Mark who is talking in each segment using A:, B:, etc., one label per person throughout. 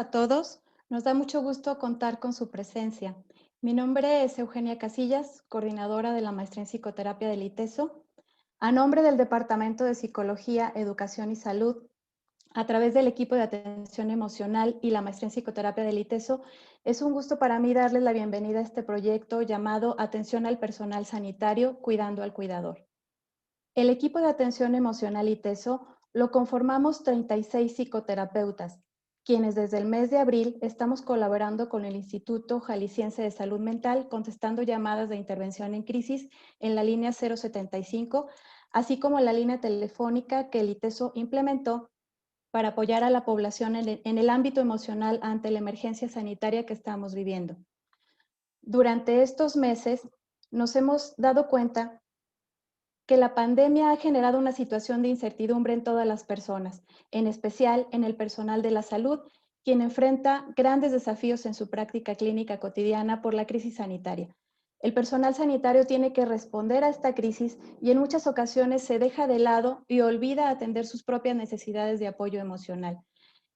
A: A todos, nos da mucho gusto contar con su presencia. Mi nombre es Eugenia Casillas, coordinadora de la maestría en psicoterapia del ITESO. A nombre del Departamento de Psicología, Educación y Salud, a través del equipo de atención emocional y la maestría en psicoterapia del ITESO, es un gusto para mí darles la bienvenida a este proyecto llamado Atención al Personal Sanitario, Cuidando al Cuidador. El equipo de atención emocional ITESO lo conformamos 36 psicoterapeutas, quienes desde el mes de abril estamos colaborando con el Instituto Jalisciense de Salud Mental, contestando llamadas de intervención en crisis en la línea 075, así como la línea telefónica que el ITESO implementó para apoyar a la población en el ámbito emocional ante la emergencia sanitaria que estamos viviendo. Durante estos meses nos hemos dado cuenta que la pandemia ha generado una situación de incertidumbre en todas las personas, en especial en el personal de la salud, quien enfrenta grandes desafíos en su práctica clínica cotidiana por la crisis sanitaria. El personal sanitario tiene que responder a esta crisis y en muchas ocasiones se deja de lado y olvida atender sus propias necesidades de apoyo emocional.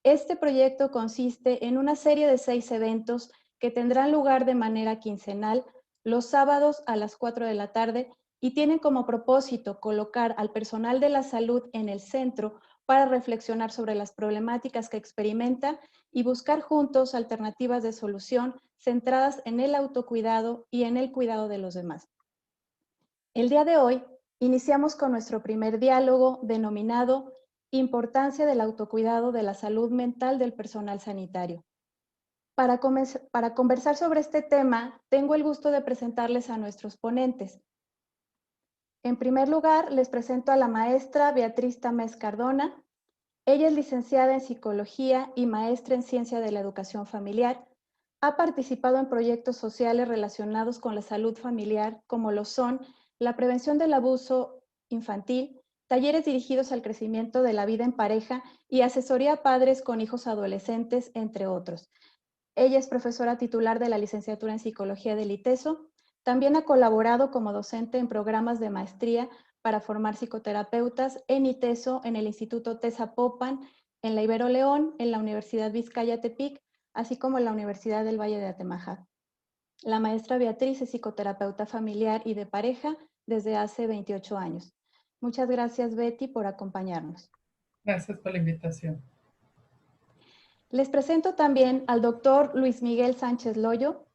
A: Este proyecto consiste en una serie de 6 eventos que tendrán lugar de manera quincenal los sábados a las 4 de la tarde y tienen como propósito colocar al personal de la salud en el centro para reflexionar sobre las problemáticas que experimenta y buscar juntos alternativas de solución centradas en el autocuidado y en el cuidado de los demás. El día de hoy iniciamos con nuestro primer diálogo denominado Importancia del autocuidado de la salud mental del personal sanitario. Para conversar sobre este tema, tengo el gusto de presentarles a nuestros ponentes. En primer lugar, les presento a la maestra Beatriz Tamés Cardona. Ella es licenciada en Psicología y maestra en Ciencia de la Educación Familiar. Ha participado en proyectos sociales relacionados con la salud familiar, como lo son la prevención del abuso infantil, talleres dirigidos al crecimiento de la vida en pareja y asesoría a padres con hijos adolescentes, entre otros. Ella es profesora titular de la licenciatura en Psicología del ITESO. También ha colaborado como docente en programas de maestría para formar psicoterapeutas en ITESO, en el Instituto TESA-Popan, en la Ibero León, en la Universidad Vizcaya Tepic, así como en la Universidad del Valle de Atemajac. La maestra Beatriz es psicoterapeuta familiar y de pareja desde hace 28 años. Muchas gracias, Betty, por acompañarnos.
B: Gracias por la invitación.
A: Les presento también al doctor Luis Miguel Sánchez Loyo.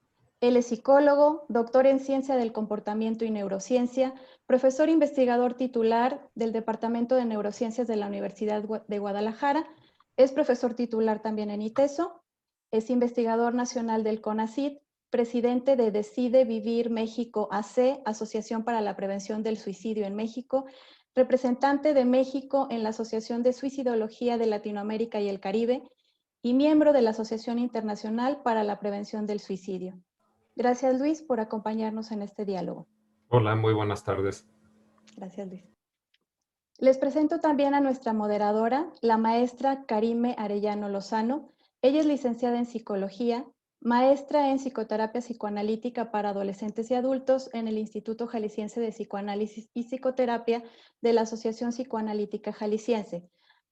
A: Él es psicólogo, doctor en Ciencia del Comportamiento y Neurociencia, profesor investigador titular del Departamento de Neurociencias de la Universidad de Guadalajara, es profesor titular también en ITESO, es investigador nacional del CONACYT, presidente de Decide Vivir México AC, Asociación para la Prevención del Suicidio en México, representante de México en la Asociación de Suicidología de Latinoamérica y el Caribe, y miembro de la Asociación Internacional para la Prevención del Suicidio. Gracias, Luis, por acompañarnos en este diálogo.
C: Hola, muy buenas tardes.
A: Gracias, Luis. Les presento también a nuestra moderadora, la maestra Karime Arellano Lozano. Ella es licenciada en Psicología, maestra en Psicoterapia Psicoanalítica para Adolescentes y Adultos en el Instituto Jalisciense de Psicoanálisis y Psicoterapia de la Asociación Psicoanalítica Jalisciense.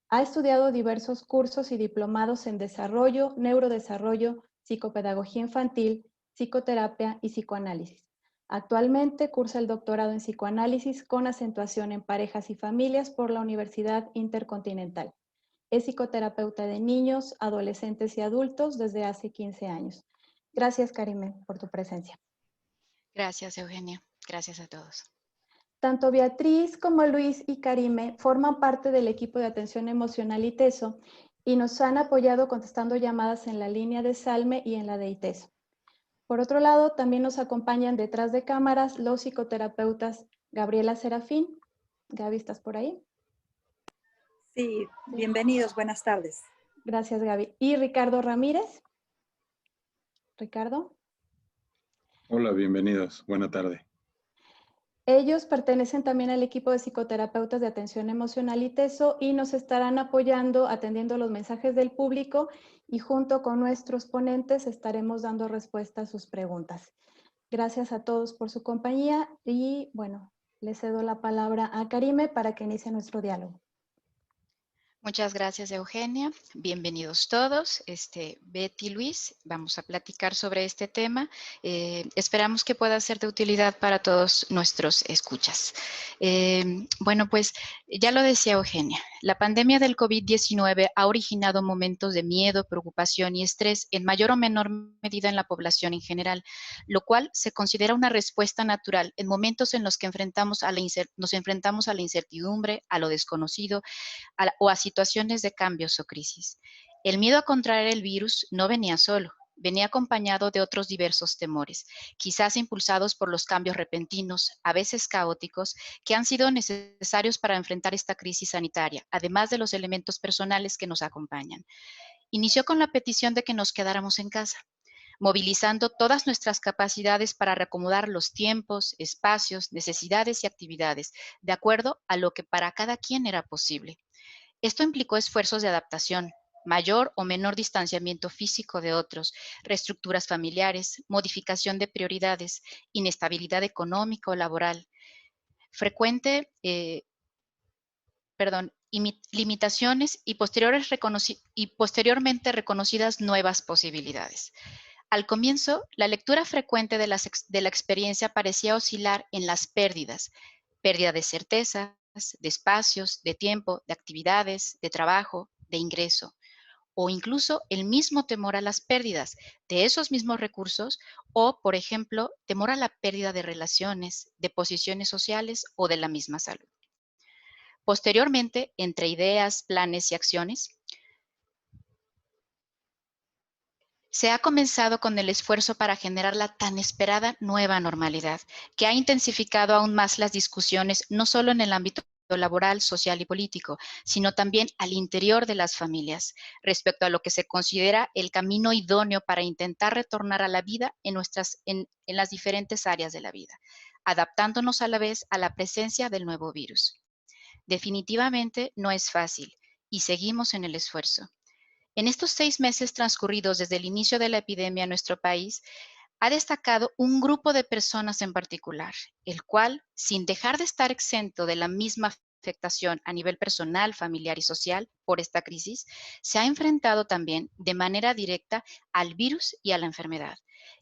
A: Ha estudiado diversos cursos y diplomados en desarrollo, neurodesarrollo, psicopedagogía infantil, psicoterapia y psicoanálisis. Actualmente cursa el doctorado en psicoanálisis con acentuación en parejas y familias por la Universidad Intercontinental. Es psicoterapeuta de niños, adolescentes y adultos desde hace 15 años. Gracias, Karime, por tu presencia.
D: Gracias, Eugenia. Gracias a todos.
A: Tanto Beatriz como Luis y Karime forman parte del equipo de atención emocional ITESO y nos han apoyado contestando llamadas en la línea de Salme y en la de ITESO. Por otro lado, también nos acompañan detrás de cámaras los psicoterapeutas Gabriela Serafín. Gaby, ¿estás por ahí?
E: Sí, bienvenidos, buenas tardes.
A: Gracias, Gaby. Y Ricardo Ramírez. Ricardo.
F: Hola, bienvenidos. Buena tarde.
A: Ellos pertenecen también al equipo de psicoterapeutas de atención emocional ITESO y nos estarán apoyando, atendiendo los mensajes del público y junto con nuestros ponentes estaremos dando respuesta a sus preguntas. Gracias a todos por su compañía y bueno, le cedo la palabra a Karime para que inicie nuestro diálogo.
D: Muchas gracias, Eugenia. Bienvenidos todos. Betty, Luis, vamos a platicar sobre este tema. Esperamos que pueda ser de utilidad para todos nuestros escuchas. Bueno, pues ya lo decía Eugenia, la pandemia del COVID-19 ha originado momentos de miedo, preocupación y estrés en mayor o menor medida en la población en general, lo cual se considera una respuesta natural en momentos en los que nos enfrentamos a la incertidumbre, a lo desconocido, o a situaciones de cambios o crisis. El miedo a contraer el virus no venía solo, venía acompañado de otros diversos temores, quizás impulsados por los cambios repentinos, a veces caóticos, que han sido necesarios para enfrentar esta crisis sanitaria, además de los elementos personales que nos acompañan. Inició con la petición de que nos quedáramos en casa, movilizando todas nuestras capacidades para reacomodar los tiempos, espacios, necesidades y actividades, de acuerdo a lo que para cada quien era posible. Esto implicó esfuerzos de adaptación, mayor o menor distanciamiento físico de otros, reestructuras familiares, modificación de prioridades, inestabilidad económica o laboral, frecuente, limitaciones y posteriormente reconocidas nuevas posibilidades. Al comienzo, la lectura frecuente de la experiencia parecía oscilar en las pérdidas, pérdida de certezas, de espacios, de tiempo, de actividades, de trabajo, de ingreso, o incluso el mismo temor a las pérdidas de esos mismos recursos o, por ejemplo, temor a la pérdida de relaciones, de posiciones sociales o de la misma salud. Posteriormente, entre ideas, planes y acciones, se ha comenzado con el esfuerzo para generar la tan esperada nueva normalidad, que ha intensificado aún más las discusiones, no solo en el ámbito laboral, social y político, sino también al interior de las familias, respecto a lo que se considera el camino idóneo para intentar retornar a la vida en las diferentes áreas de la vida, adaptándonos a la vez a la presencia del nuevo virus. Definitivamente no es fácil y seguimos en el esfuerzo. En estos 6 meses transcurridos desde el inicio de la epidemia en nuestro país, ha destacado un grupo de personas en particular, el cual, sin dejar de estar exento de la misma afectación a nivel personal, familiar y social por esta crisis, se ha enfrentado también de manera directa al virus y a la enfermedad,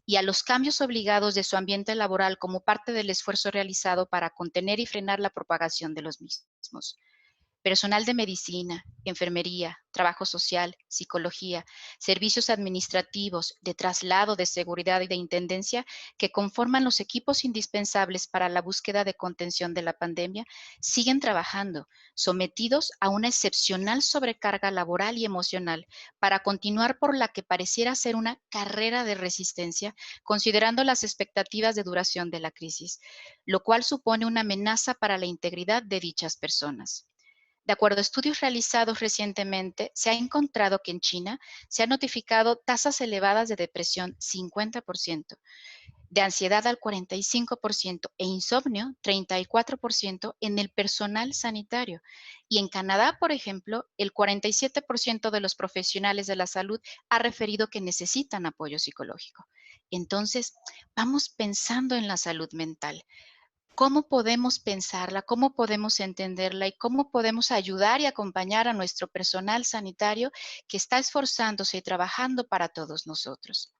D: y a los cambios obligados de su ambiente laboral como parte del esfuerzo realizado para contener y frenar la propagación de los mismos. Personal de medicina, enfermería, trabajo social, psicología, servicios administrativos, de traslado, de seguridad y de intendencia que conforman los equipos indispensables para la búsqueda de contención de la pandemia, siguen trabajando, sometidos a una excepcional sobrecarga laboral y emocional para continuar por la que pareciera ser una carrera de resistencia, considerando las expectativas de duración de la crisis, lo cual supone una amenaza para la integridad de dichas personas. De acuerdo a estudios realizados recientemente, se ha encontrado que en China se han notificado tasas elevadas de depresión 50%, de ansiedad al 45% e insomnio 34% en el personal sanitario. Y en Canadá, por ejemplo, el 47% de los profesionales de la salud ha referido que necesitan apoyo psicológico. Entonces, vamos pensando en la salud mental. ¿Cómo podemos pensarla? ¿Cómo podemos entenderla? ¿Y cómo podemos ayudar y acompañar a nuestro personal sanitario que está esforzándose y trabajando para todos nosotros?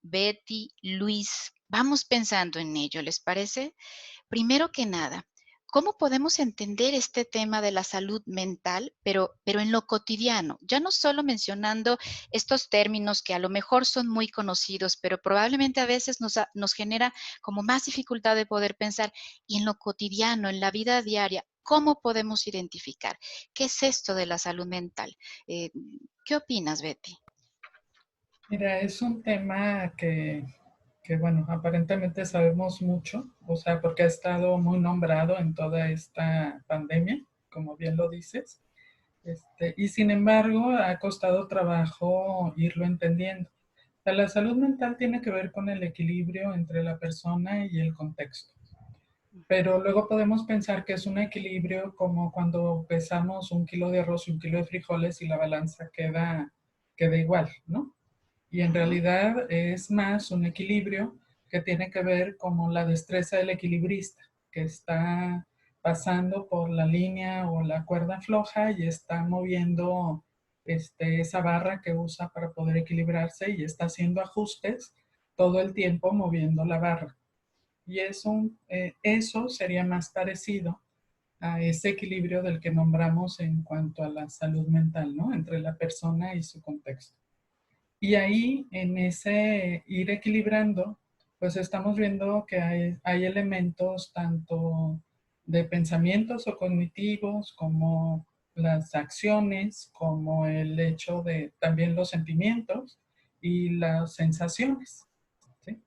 D: Betty, Luis, vamos pensando en ello, ¿les parece? Primero que nada, ¿cómo podemos entender este tema de la salud mental, pero en lo cotidiano? Ya no solo mencionando estos términos que a lo mejor son muy conocidos, pero probablemente a veces nos genera como más dificultad de poder pensar. Y en lo cotidiano, en la vida diaria, ¿cómo podemos identificar? ¿Qué es esto de la salud mental? ¿Qué opinas, Betty?
B: Mira, es un tema que, bueno, aparentemente sabemos mucho, o sea, porque ha estado muy nombrado en toda esta pandemia, como bien lo dices, y sin embargo ha costado trabajo irlo entendiendo. O sea, la salud mental tiene que ver con el equilibrio entre la persona y el contexto. Pero luego podemos pensar que es un equilibrio como cuando pesamos 1 kilo de arroz y 1 kilo de frijoles y la balanza queda igual, ¿no? Y en realidad es más un equilibrio que tiene que ver como la destreza del equilibrista, que está pasando por la línea o la cuerda floja y está moviendo esa barra que usa para poder equilibrarse y está haciendo ajustes todo el tiempo moviendo la barra. Y eso sería más parecido a ese equilibrio del que nombramos en cuanto a la salud mental, ¿no? Entre la persona y su contexto. Y ahí, en ese ir equilibrando, pues estamos viendo que hay elementos tanto de pensamientos o cognitivos, como las acciones, como el hecho de también los sentimientos y las sensaciones, ¿sí?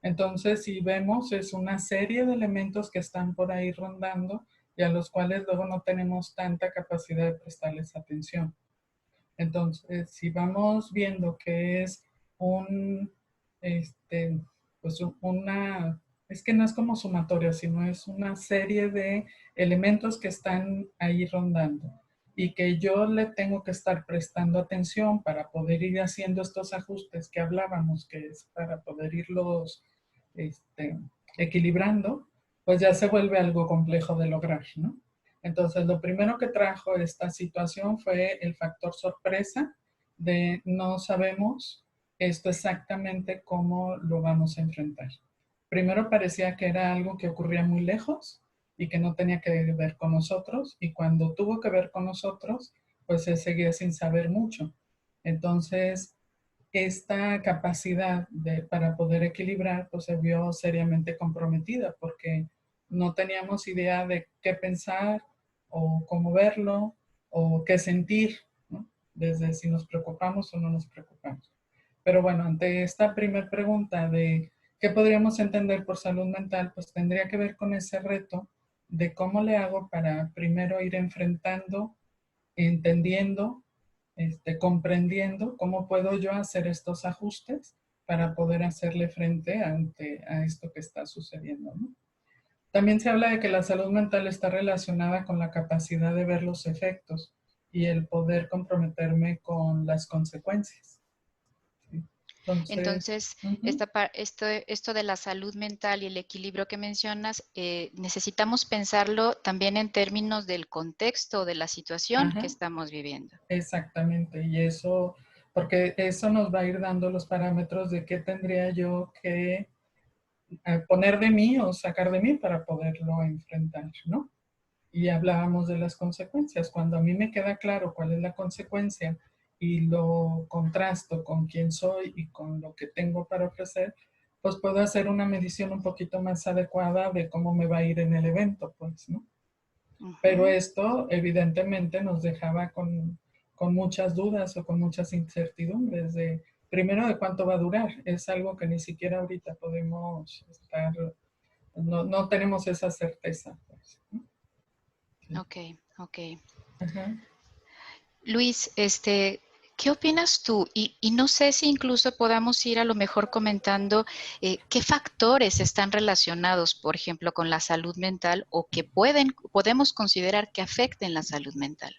B: Entonces, si vemos, es una serie de elementos que están por ahí rondando y a los cuales luego no tenemos tanta capacidad de prestarles atención. Entonces, si vamos viendo que es un, pues es que no es como sumatoria, sino es una serie de elementos que están ahí rondando y que yo le tengo que estar prestando atención para poder ir haciendo estos ajustes que hablábamos, que es para poder irlos equilibrando, pues ya se vuelve algo complejo de lograr, ¿no? Entonces, lo primero que trajo esta situación fue el factor sorpresa de no sabemos esto exactamente cómo lo vamos a enfrentar. Primero parecía que era algo que ocurría muy lejos y que no tenía que ver con nosotros, y cuando tuvo que ver con nosotros, pues se seguía sin saber mucho. Entonces, esta capacidad para poder equilibrar, pues se vio seriamente comprometida porque no teníamos idea de qué pensar o cómo verlo o qué sentir, ¿no? Desde si nos preocupamos o no nos preocupamos. Pero bueno, ante esta primera pregunta de qué podríamos entender por salud mental, pues tendría que ver con ese reto de cómo le hago para primero ir enfrentando, entendiendo, comprendiendo cómo puedo yo hacer estos ajustes para poder hacerle frente a esto que está sucediendo, ¿no? También se habla de que la salud mental está relacionada con la capacidad de ver los efectos y el poder comprometerme con las consecuencias, ¿sí?
D: Entonces,
B: Uh-huh.
D: esto de la salud mental y el equilibrio que mencionas, necesitamos pensarlo también en términos del contexto de la situación que
B: Ajá,
D: estamos viviendo.
B: exactamente, y eso, porque eso nos va a ir dando los parámetros de qué tendría yo que poner de mí o sacar de mí para poderlo enfrentar, ¿no? Y hablábamos de las consecuencias. Cuando a mí me queda claro cuál es la consecuencia y lo contrasto con quién soy y con lo que tengo para ofrecer, pues puedo hacer una medición un poquito más adecuada de cómo me va a ir en el evento, pues, ¿no? Pero esto evidentemente nos dejaba con muchas dudas o con muchas incertidumbres de, primero, de cuánto va a durar. Es algo que ni siquiera ahorita podemos estar, no tenemos esa certeza, pues, ¿no? Sí.
D: Ok.
B: Ajá.
D: Luis, ¿qué opinas tú? Y no sé si incluso podamos ir a lo mejor comentando qué factores están relacionados, por ejemplo, con la salud mental o que podemos considerar que afecten la salud mental.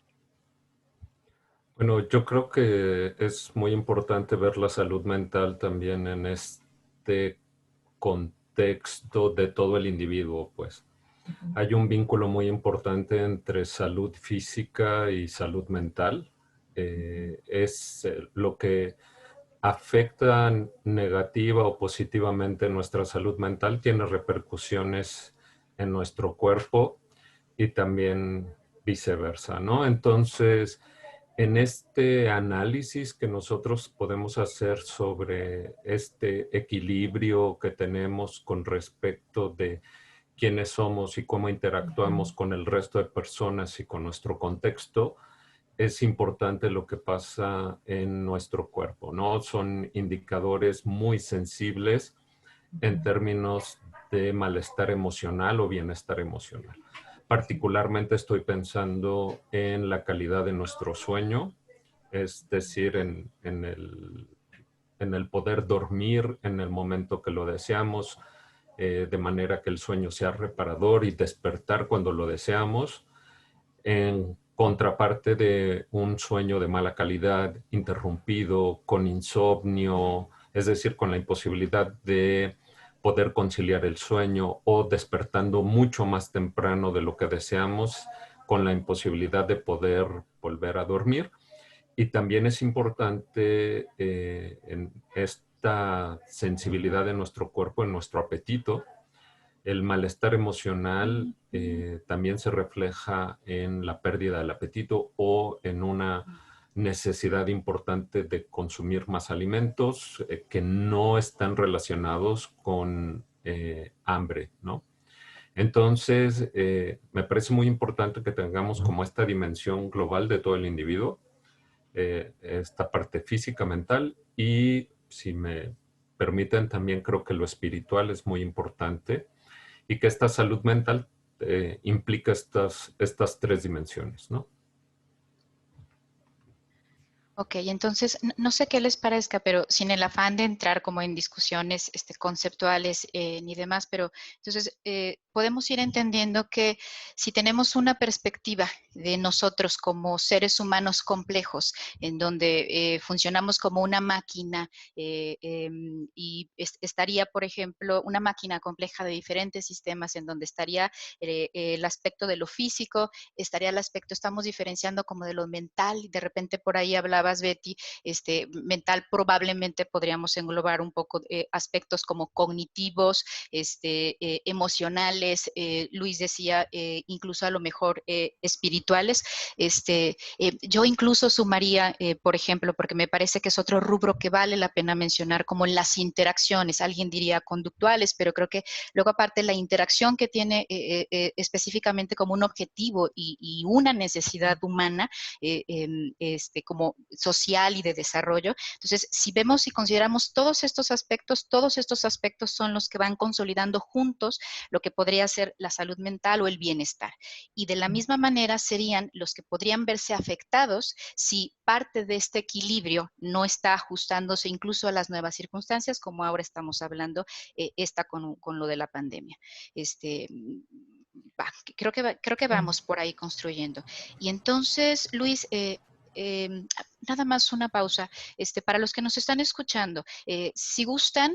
C: Bueno, yo creo que es muy importante ver la salud mental también en este contexto de todo el individuo, pues.
B: Uh-huh.
C: Hay un vínculo muy importante entre salud física y salud mental. Es lo que afecta negativa o positivamente nuestra salud mental, tiene repercusiones en nuestro cuerpo y también viceversa, ¿no? Entonces, en este análisis que nosotros podemos hacer sobre este equilibrio que tenemos con respecto de quiénes somos y cómo interactuamos con el resto de personas y con nuestro contexto, es importante lo que pasa en nuestro cuerpo, ¿no? Son indicadores muy sensibles en términos de malestar emocional o bienestar emocional. Particularmente estoy pensando en la calidad de nuestro sueño, es decir, en el poder dormir en el momento que lo deseamos, de manera que el sueño sea reparador y despertar cuando lo deseamos, en contraparte de un sueño de mala calidad, interrumpido, con insomnio, es decir, con la imposibilidad de poder conciliar el sueño o despertando mucho más temprano de lo que deseamos con la imposibilidad de poder volver a dormir. Y también es importante en esta sensibilidad de nuestro cuerpo, en nuestro apetito. El malestar emocional también se refleja en la pérdida del apetito o en una necesidad importante de consumir más alimentos que no están relacionados con hambre, ¿no? Entonces, me parece muy importante que tengamos como esta dimensión global de todo el individuo, esta parte física, mental, y si me permiten, también creo que lo espiritual es muy importante y que esta salud mental implica estas tres dimensiones, ¿no?
D: Ok, entonces no sé qué les parezca, pero sin el afán de entrar como en discusiones conceptuales ni demás, pero entonces podemos ir entendiendo que si tenemos una perspectiva de nosotros como seres humanos complejos, en donde funcionamos como una máquina y estaría, por ejemplo, una máquina compleja de diferentes sistemas, en donde estaría el aspecto de lo físico, estaría el aspecto, estamos diferenciando como de lo mental, y de repente por ahí hablabas, Betty, mental probablemente podríamos englobar un poco aspectos como cognitivos, emocionales, Luis decía incluso a lo mejor espirituales. Yo incluso sumaría, por ejemplo, porque me parece que es otro rubro que vale la pena mencionar, como las interacciones, alguien diría conductuales, pero creo que luego aparte la interacción que tiene específicamente como un objetivo y una necesidad humana como social y de desarrollo. Entonces, si vemos y consideramos todos estos aspectos son los que van consolidando juntos lo que podría ser la salud mental o el bienestar. Y de la misma manera serían los que podrían verse afectados si parte de este equilibrio no está ajustándose incluso a las nuevas circunstancias, como ahora estamos hablando, con lo de la pandemia. Creo que vamos por ahí construyendo. Y entonces, Luis, nada más una pausa. Para los que nos están escuchando, si gustan,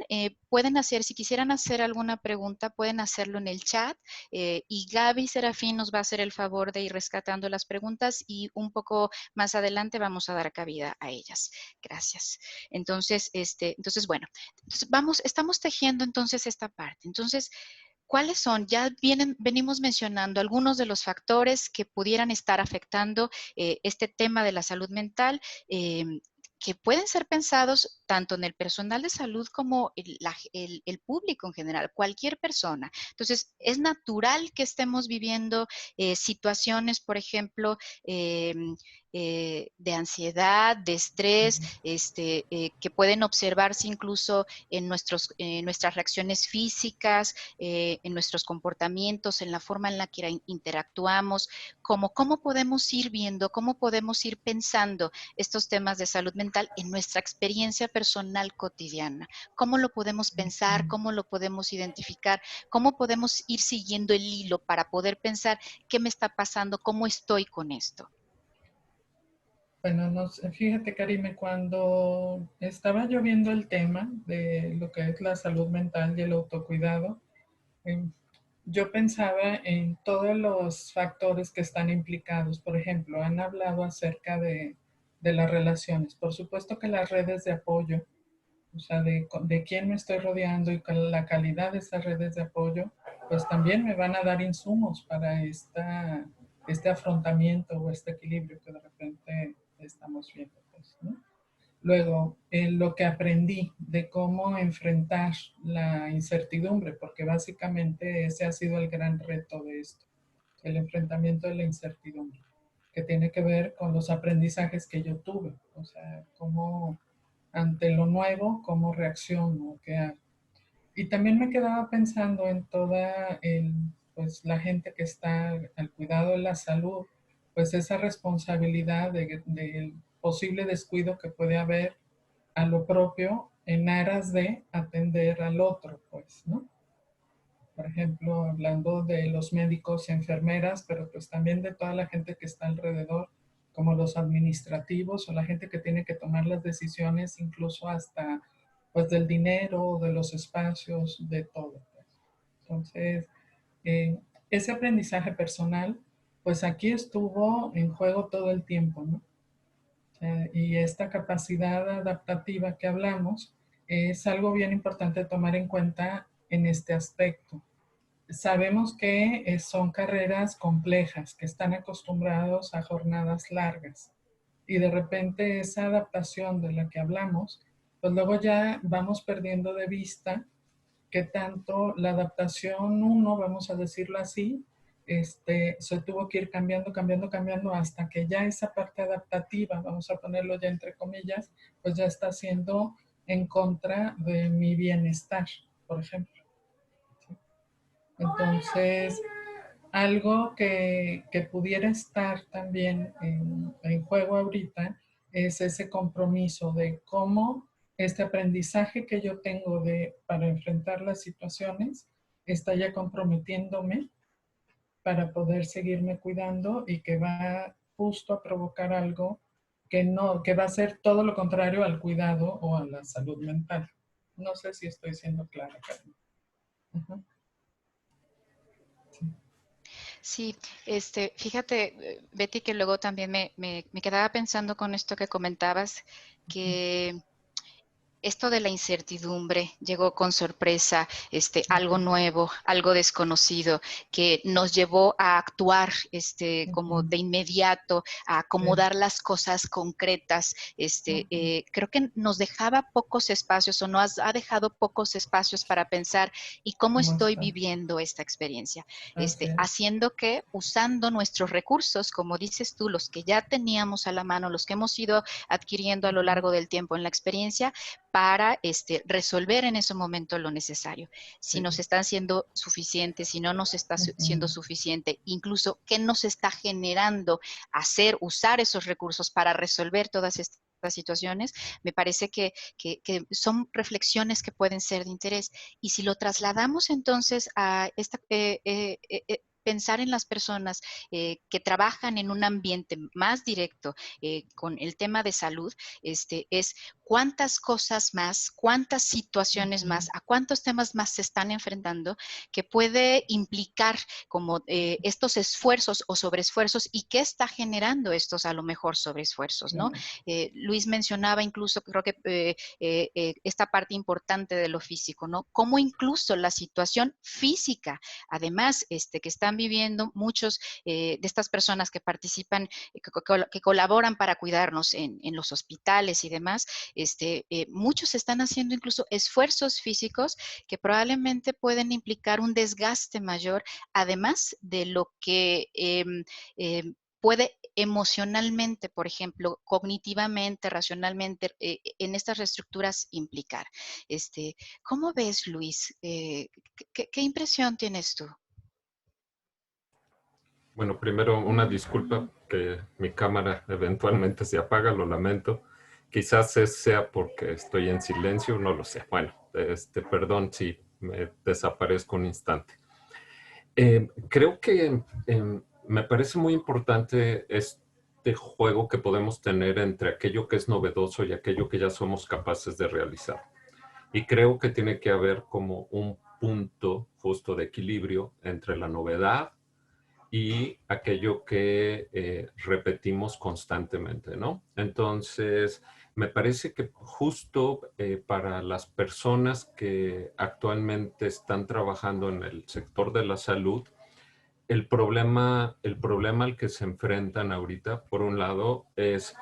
D: pueden hacer, si quisieran hacer alguna pregunta, pueden hacerlo en el chat y Gaby Serafín nos va a hacer el favor de ir rescatando las preguntas y un poco más adelante vamos a dar cabida a ellas. Gracias. Entonces, bueno, estamos tejiendo entonces esta parte. Entonces, ¿cuáles son? Ya venimos mencionando algunos de los factores que pudieran estar afectando este tema de la salud mental, que pueden ser pensados tanto en el personal de salud como el público en general, cualquier persona. Entonces, es natural que estemos viviendo situaciones, por ejemplo, de ansiedad, de estrés, que pueden observarse incluso en nuestras reacciones físicas, en nuestros comportamientos, en la forma en la que interactuamos, cómo podemos ir viendo, cómo podemos ir pensando estos temas de salud mental en nuestra experiencia personal cotidiana. ¿Cómo lo podemos pensar? ¿Cómo lo podemos identificar? ¿Cómo podemos ir siguiendo el hilo para poder pensar qué me está pasando? ¿Cómo estoy con esto?
B: Bueno, no sé, fíjate, Karime, cuando estaba yo viendo el tema de lo que es la salud mental y el autocuidado, yo pensaba en todos los factores que están implicados. Por ejemplo, han hablado acerca de las relaciones. Por supuesto que las redes de apoyo, o sea, de quién me estoy rodeando y con la calidad de esas redes de apoyo, pues también me van a dar insumos para este afrontamiento o este equilibrio que de repente estamos viendo, pues, ¿no? Luego, lo que aprendí de cómo enfrentar la incertidumbre, porque básicamente ese ha sido el gran reto de esto, el enfrentamiento de la incertidumbre, que tiene que ver con los aprendizajes que yo tuve, o sea, cómo ante lo nuevo, cómo reacciono, qué hago. Y también me quedaba pensando en toda pues, la gente que está al cuidado de la salud, pues esa responsabilidad del posible descuido que puede haber a lo propio en aras de atender al otro, pues, ¿no? Por ejemplo, hablando de los médicos y enfermeras, pero pues también de toda la gente que está alrededor, como los administrativos o la gente que tiene que tomar las decisiones, incluso hasta pues del dinero, de los espacios, de todo. Entonces, ese aprendizaje personal, pues aquí estuvo en juego todo el tiempo, ¿no? Y esta capacidad adaptativa que hablamos es algo bien importante tomar en cuenta en este aspecto. Sabemos que son carreras complejas, que están acostumbrados a jornadas largas y de repente esa adaptación de la que hablamos, pues luego ya vamos perdiendo de vista que tanto la adaptación uno, vamos a decirlo así, se tuvo que ir cambiando, cambiando, cambiando hasta que ya esa parte adaptativa, vamos a ponerlo ya entre comillas, pues ya está siendo en contra de mi bienestar, por ejemplo. ¿Sí? Entonces, algo que pudiera estar también en juego ahorita es ese compromiso de cómo este aprendizaje que yo tengo para enfrentar las situaciones está ya comprometiéndome para poder seguirme cuidando y que va justo a provocar algo que va a ser todo lo contrario al cuidado o a la salud mental. No sé si estoy siendo clara, Carmen. Uh-huh.
D: Sí, fíjate, Betty, que luego también me quedaba pensando con esto que comentabas, que esto de la incertidumbre llegó con sorpresa, algo nuevo, algo desconocido, que nos llevó a actuar como de inmediato, a acomodar las cosas concretas. Creo que nos dejaba pocos espacios o nos ha dejado pocos espacios para pensar y cómo estoy viviendo esta experiencia. Haciendo que, usando nuestros recursos, como dices tú, los que ya teníamos a la mano, los que hemos ido adquiriendo a lo largo del tiempo en la experiencia, para resolver en ese momento lo necesario. Si nos están siendo suficientes, si no nos está siendo suficiente, incluso qué nos está generando usar esos recursos para resolver todas estas situaciones, me parece que son reflexiones que pueden ser de interés. Y si lo trasladamos entonces a pensar en las personas que trabajan en un ambiente más directo con el tema de salud, es cuántas cosas más, cuántas situaciones más, a cuántos temas más se están enfrentando que puede implicar como estos esfuerzos o sobreesfuerzos y qué está generando estos a lo mejor sobreesfuerzos, ¿no? Luis mencionaba incluso, creo que esta parte importante de lo físico, ¿no? Cómo incluso la situación física, además, que están viviendo muchos de estas personas que participan, que colaboran para cuidarnos en los hospitales y demás, muchos están haciendo incluso esfuerzos físicos que probablemente pueden implicar un desgaste mayor, además de lo que puede emocionalmente, por ejemplo, cognitivamente, racionalmente, en estas reestructuras implicar. ¿Cómo ves, Luis? ¿Qué impresión tienes tú?
C: Bueno, primero una disculpa que mi cámara eventualmente se apaga, lo lamento. Quizás sea porque estoy en silencio, no lo sé. Bueno, perdón si me desaparezco un instante. Creo que me parece muy importante este juego que podemos tener entre aquello que es novedoso y aquello que ya somos capaces de realizar. Y creo que tiene que haber como un punto justo de equilibrio entre la novedad y aquello que repetimos constantemente, ¿no? Entonces, me parece que justo para las personas que actualmente están trabajando en el sector de la salud, el problema al que se enfrentan ahorita, por un lado, es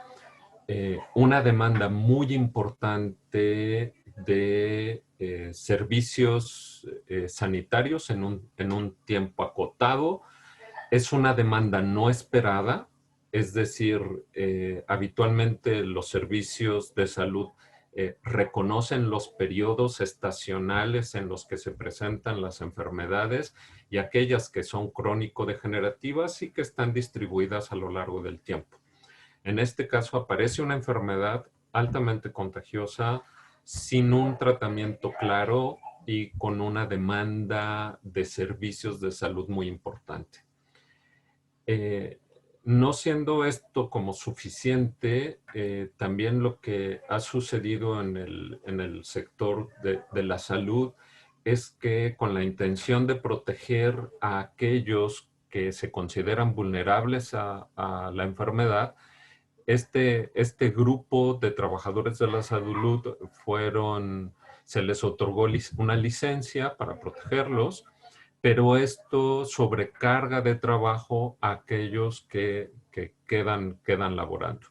C: una demanda muy importante de servicios sanitarios en un tiempo acotado. Es una demanda no esperada, es decir, habitualmente los servicios de salud reconocen los periodos estacionales en los que se presentan las enfermedades y aquellas que son crónico-degenerativas y que están distribuidas a lo largo del tiempo. En este caso aparece una enfermedad altamente contagiosa sin un tratamiento claro y con una demanda de servicios de salud muy importante. No siendo esto como suficiente, también lo que ha sucedido en el sector de la salud es que con la intención de proteger a aquellos que se consideran vulnerables a la enfermedad, este grupo de trabajadores de la salud se les otorgó una licencia para protegerlos, pero esto sobrecarga de trabajo a aquellos que quedan laborando.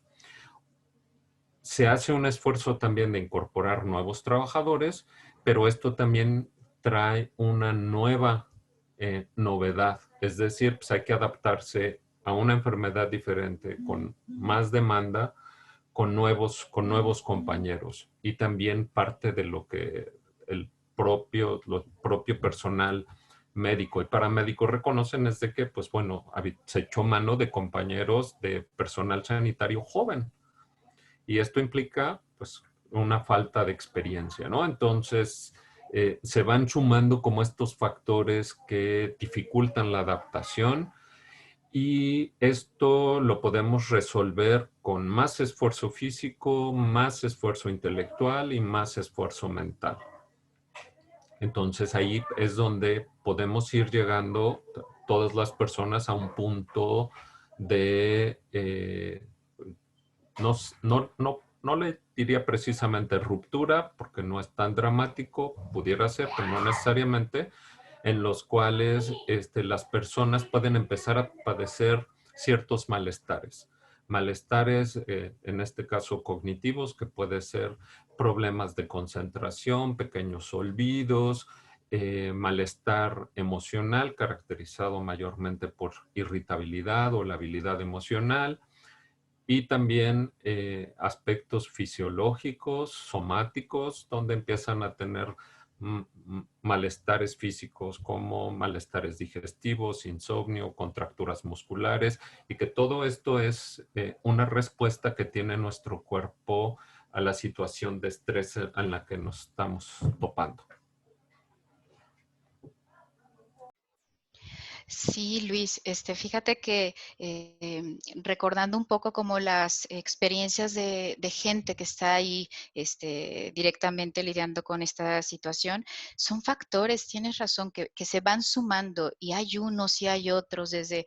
C: Se hace un esfuerzo también de incorporar nuevos trabajadores, pero esto también trae una nueva novedad. Es decir, pues hay que adaptarse a una enfermedad diferente, con más demanda, con nuevos compañeros. Y también parte de lo que el propio personal médico y paramédico reconocen es de que, pues bueno, se echó mano de compañeros de personal sanitario joven. Y esto implica, pues, una falta de experiencia, ¿no? Entonces, se van sumando como estos factores que dificultan la adaptación, y esto lo podemos resolver con más esfuerzo físico, más esfuerzo intelectual y más esfuerzo mental. Entonces ahí es donde podemos ir llegando todas las personas a un punto de, no le diría precisamente ruptura, porque no es tan dramático, pudiera ser, pero no necesariamente, en los cuales las personas pueden empezar a padecer ciertos malestares. Malestares, en este caso cognitivos, que puede ser problemas de concentración, pequeños olvidos, malestar emocional caracterizado mayormente por irritabilidad o labilidad emocional, y también aspectos fisiológicos, somáticos, donde empiezan a tener malestares físicos como malestares digestivos, insomnio, contracturas musculares, y que todo esto es una respuesta que tiene nuestro cuerpo a la situación de estrés en la que nos estamos topando.
D: Sí, Luis, fíjate que recordando un poco como las experiencias de gente que está ahí directamente lidiando con esta situación, son factores, tienes razón, que se van sumando, y hay unos y hay otros, desde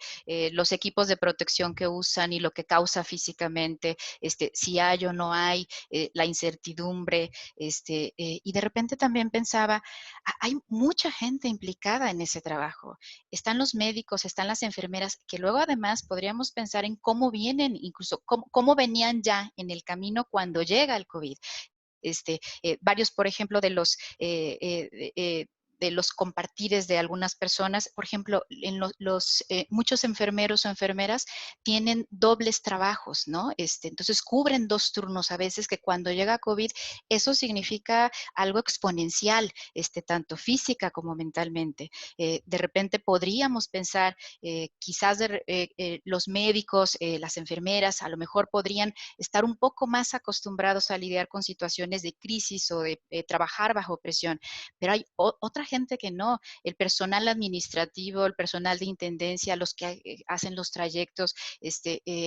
D: los equipos de protección que usan y lo que causa físicamente, si hay o no hay, la incertidumbre, y de repente también pensaba, hay mucha gente implicada en ese trabajo. Están los médicos, están las enfermeras, que luego además podríamos pensar en cómo vienen, incluso cómo venían ya en el camino cuando llega el COVID. Varios, por ejemplo, de los compartires de algunas personas, por ejemplo, muchos enfermeros o enfermeras tienen dobles trabajos, ¿no? Entonces cubren 2 turnos a veces, que cuando llega COVID, eso significa algo exponencial, tanto física como mentalmente. De repente podríamos pensar, quizás los médicos, las enfermeras, a lo mejor podrían estar un poco más acostumbrados a lidiar con situaciones de crisis o de trabajar bajo presión, pero hay otra gente que no, el personal administrativo, el personal de intendencia, los que hacen los trayectos,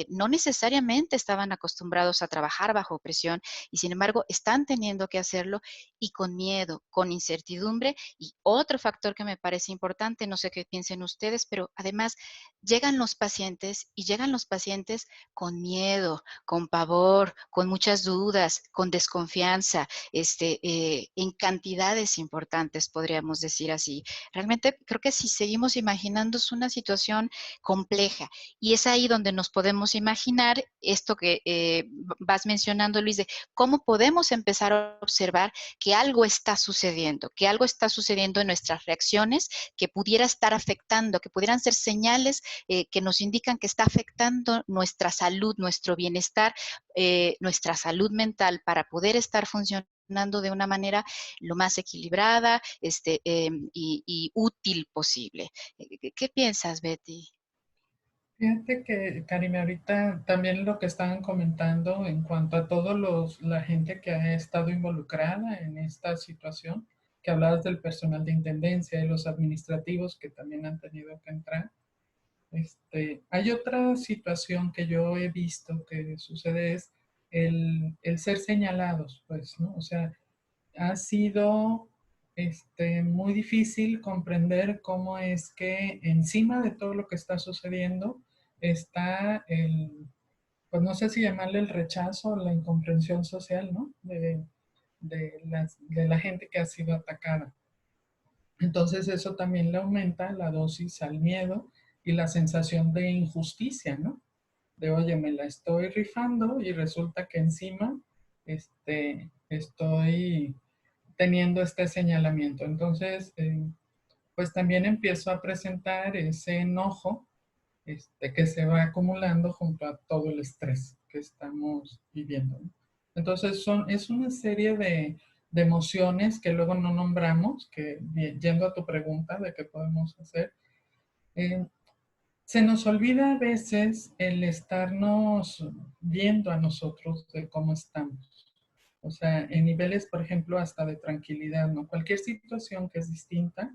D: no necesariamente estaban acostumbrados a trabajar bajo presión, y sin embargo están teniendo que hacerlo, y con miedo, con incertidumbre. Y otro factor que me parece importante, no sé qué piensen ustedes, pero además llegan los pacientes, y llegan los pacientes con miedo, con pavor, con muchas dudas, con desconfianza, en cantidades importantes, podríamos decir así. Realmente creo que si seguimos imaginando, es una situación compleja, y es ahí donde nos podemos imaginar esto que vas mencionando, Luis, de cómo podemos empezar a observar que algo está sucediendo en nuestras reacciones, que pudiera estar afectando, que pudieran ser señales que nos indican que está afectando nuestra salud, nuestro bienestar, nuestra salud mental, para poder estar funcionando de una manera lo más equilibrada y útil posible. ¿Qué piensas, Betty?
B: Fíjate que, Karime, ahorita también lo que estaban comentando en cuanto a la gente que ha estado involucrada en esta situación, que hablabas del personal de intendencia y los administrativos que también han tenido que entrar. Hay otra situación que yo he visto que sucede es el ser señalados, pues, ¿no? O sea, ha sido muy difícil comprender cómo es que encima de todo lo que está sucediendo está pues no sé si llamarle el rechazo o la incomprensión social, ¿no? De la gente que ha sido atacada. Entonces eso también le aumenta la dosis al miedo y la sensación de injusticia, ¿no? De, oye, me la estoy rifando y resulta que encima estoy teniendo este señalamiento. Entonces, pues también empiezo a presentar ese enojo que se va acumulando junto a todo el estrés que estamos viviendo, ¿no? Entonces, es una serie de emociones que luego no nombramos, que yendo a tu pregunta de qué podemos hacer, eh, se nos olvida a veces el estarnos viendo a nosotros de cómo estamos. O sea, en niveles, por ejemplo, hasta de tranquilidad, ¿no? Cualquier situación que es distinta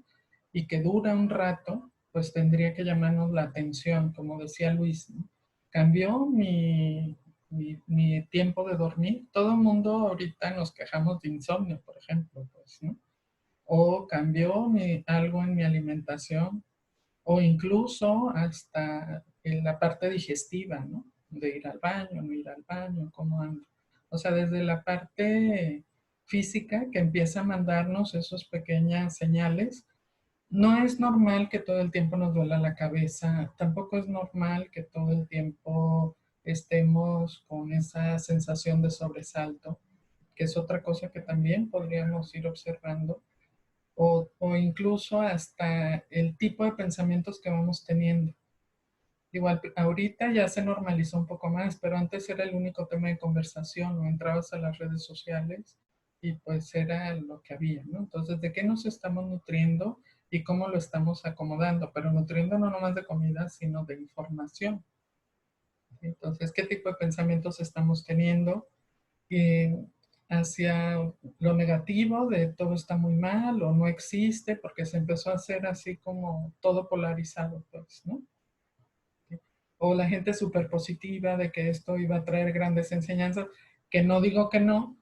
B: y que dura un rato, pues tendría que llamarnos la atención, como decía Luis, ¿no? Cambió mi tiempo de dormir. Todo el mundo ahorita nos quejamos de insomnio, por ejemplo, pues, ¿no? O cambió algo en mi alimentación, o incluso hasta en la parte digestiva, ¿no? De ir al baño, no ir al baño, cómo ando. O sea, desde la parte física que empieza a mandarnos esas pequeñas señales. No es normal que todo el tiempo nos duela la cabeza, tampoco es normal que todo el tiempo estemos con esa sensación de sobresalto, que es otra cosa que también podríamos ir observando, o incluso hasta el tipo de pensamientos que vamos teniendo. Igual, ahorita ya se normalizó un poco más, pero antes era el único tema de conversación, o entrabas a las redes sociales y pues era lo que había, ¿no? Entonces, ¿de qué nos estamos nutriendo y cómo lo estamos acomodando? Pero nutriendo no nomás de comida, sino de información. Entonces, ¿qué tipo de pensamientos estamos teniendo? Hacia lo negativo de todo está muy mal o no existe, porque se empezó a hacer así como todo polarizado, pues, ¿no? O la gente súper positiva de que esto iba a traer grandes enseñanzas, que no digo que no,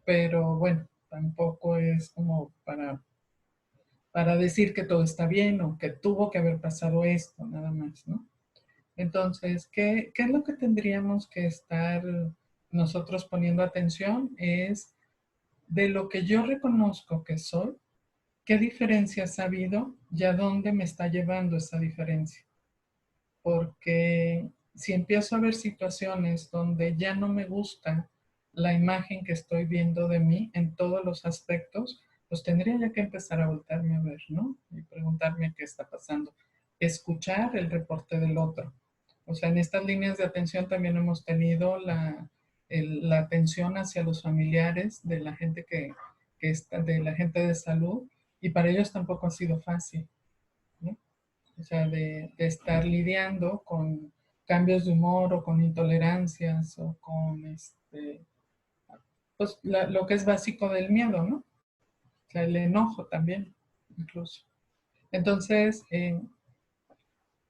B: pero bueno, tampoco es como para decir que todo está bien o que tuvo que haber pasado esto, nada más, ¿no? Entonces, ¿qué es lo que tendríamos que estar nosotros poniendo atención? Es de lo que yo reconozco que soy, qué diferencias ha habido y a dónde me está llevando esa diferencia. Porque si empiezo a ver situaciones donde ya no me gusta la imagen que estoy viendo de mí en todos los aspectos, pues tendría ya que empezar a voltearme a ver, ¿no? Y preguntarme qué está pasando. Escuchar el reporte del otro. O sea, en estas líneas de atención también hemos tenido la atención hacia los familiares de la gente que está, de la gente de salud, y para ellos tampoco ha sido fácil, ¿no? O sea, de estar lidiando con cambios de humor o con intolerancias o con pues lo que es básico del miedo, ¿no? O sea, el enojo también, incluso. Entonces,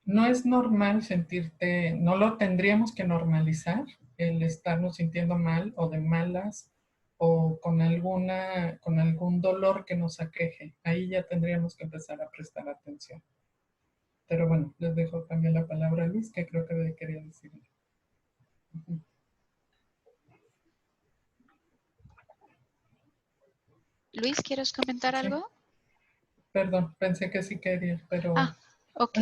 B: no es normal sentirte, no lo tendríamos que normalizar, el estarnos sintiendo mal o de malas o con algún dolor que nos aqueje. Ahí ya tendríamos que empezar a prestar atención. Pero bueno, les dejo también la palabra a Luis, que creo que quería decir.
D: Luis, ¿quieres comentar
B: Sí.
D: algo?
B: Perdón, pensé que sí quería, pero...
D: Ok,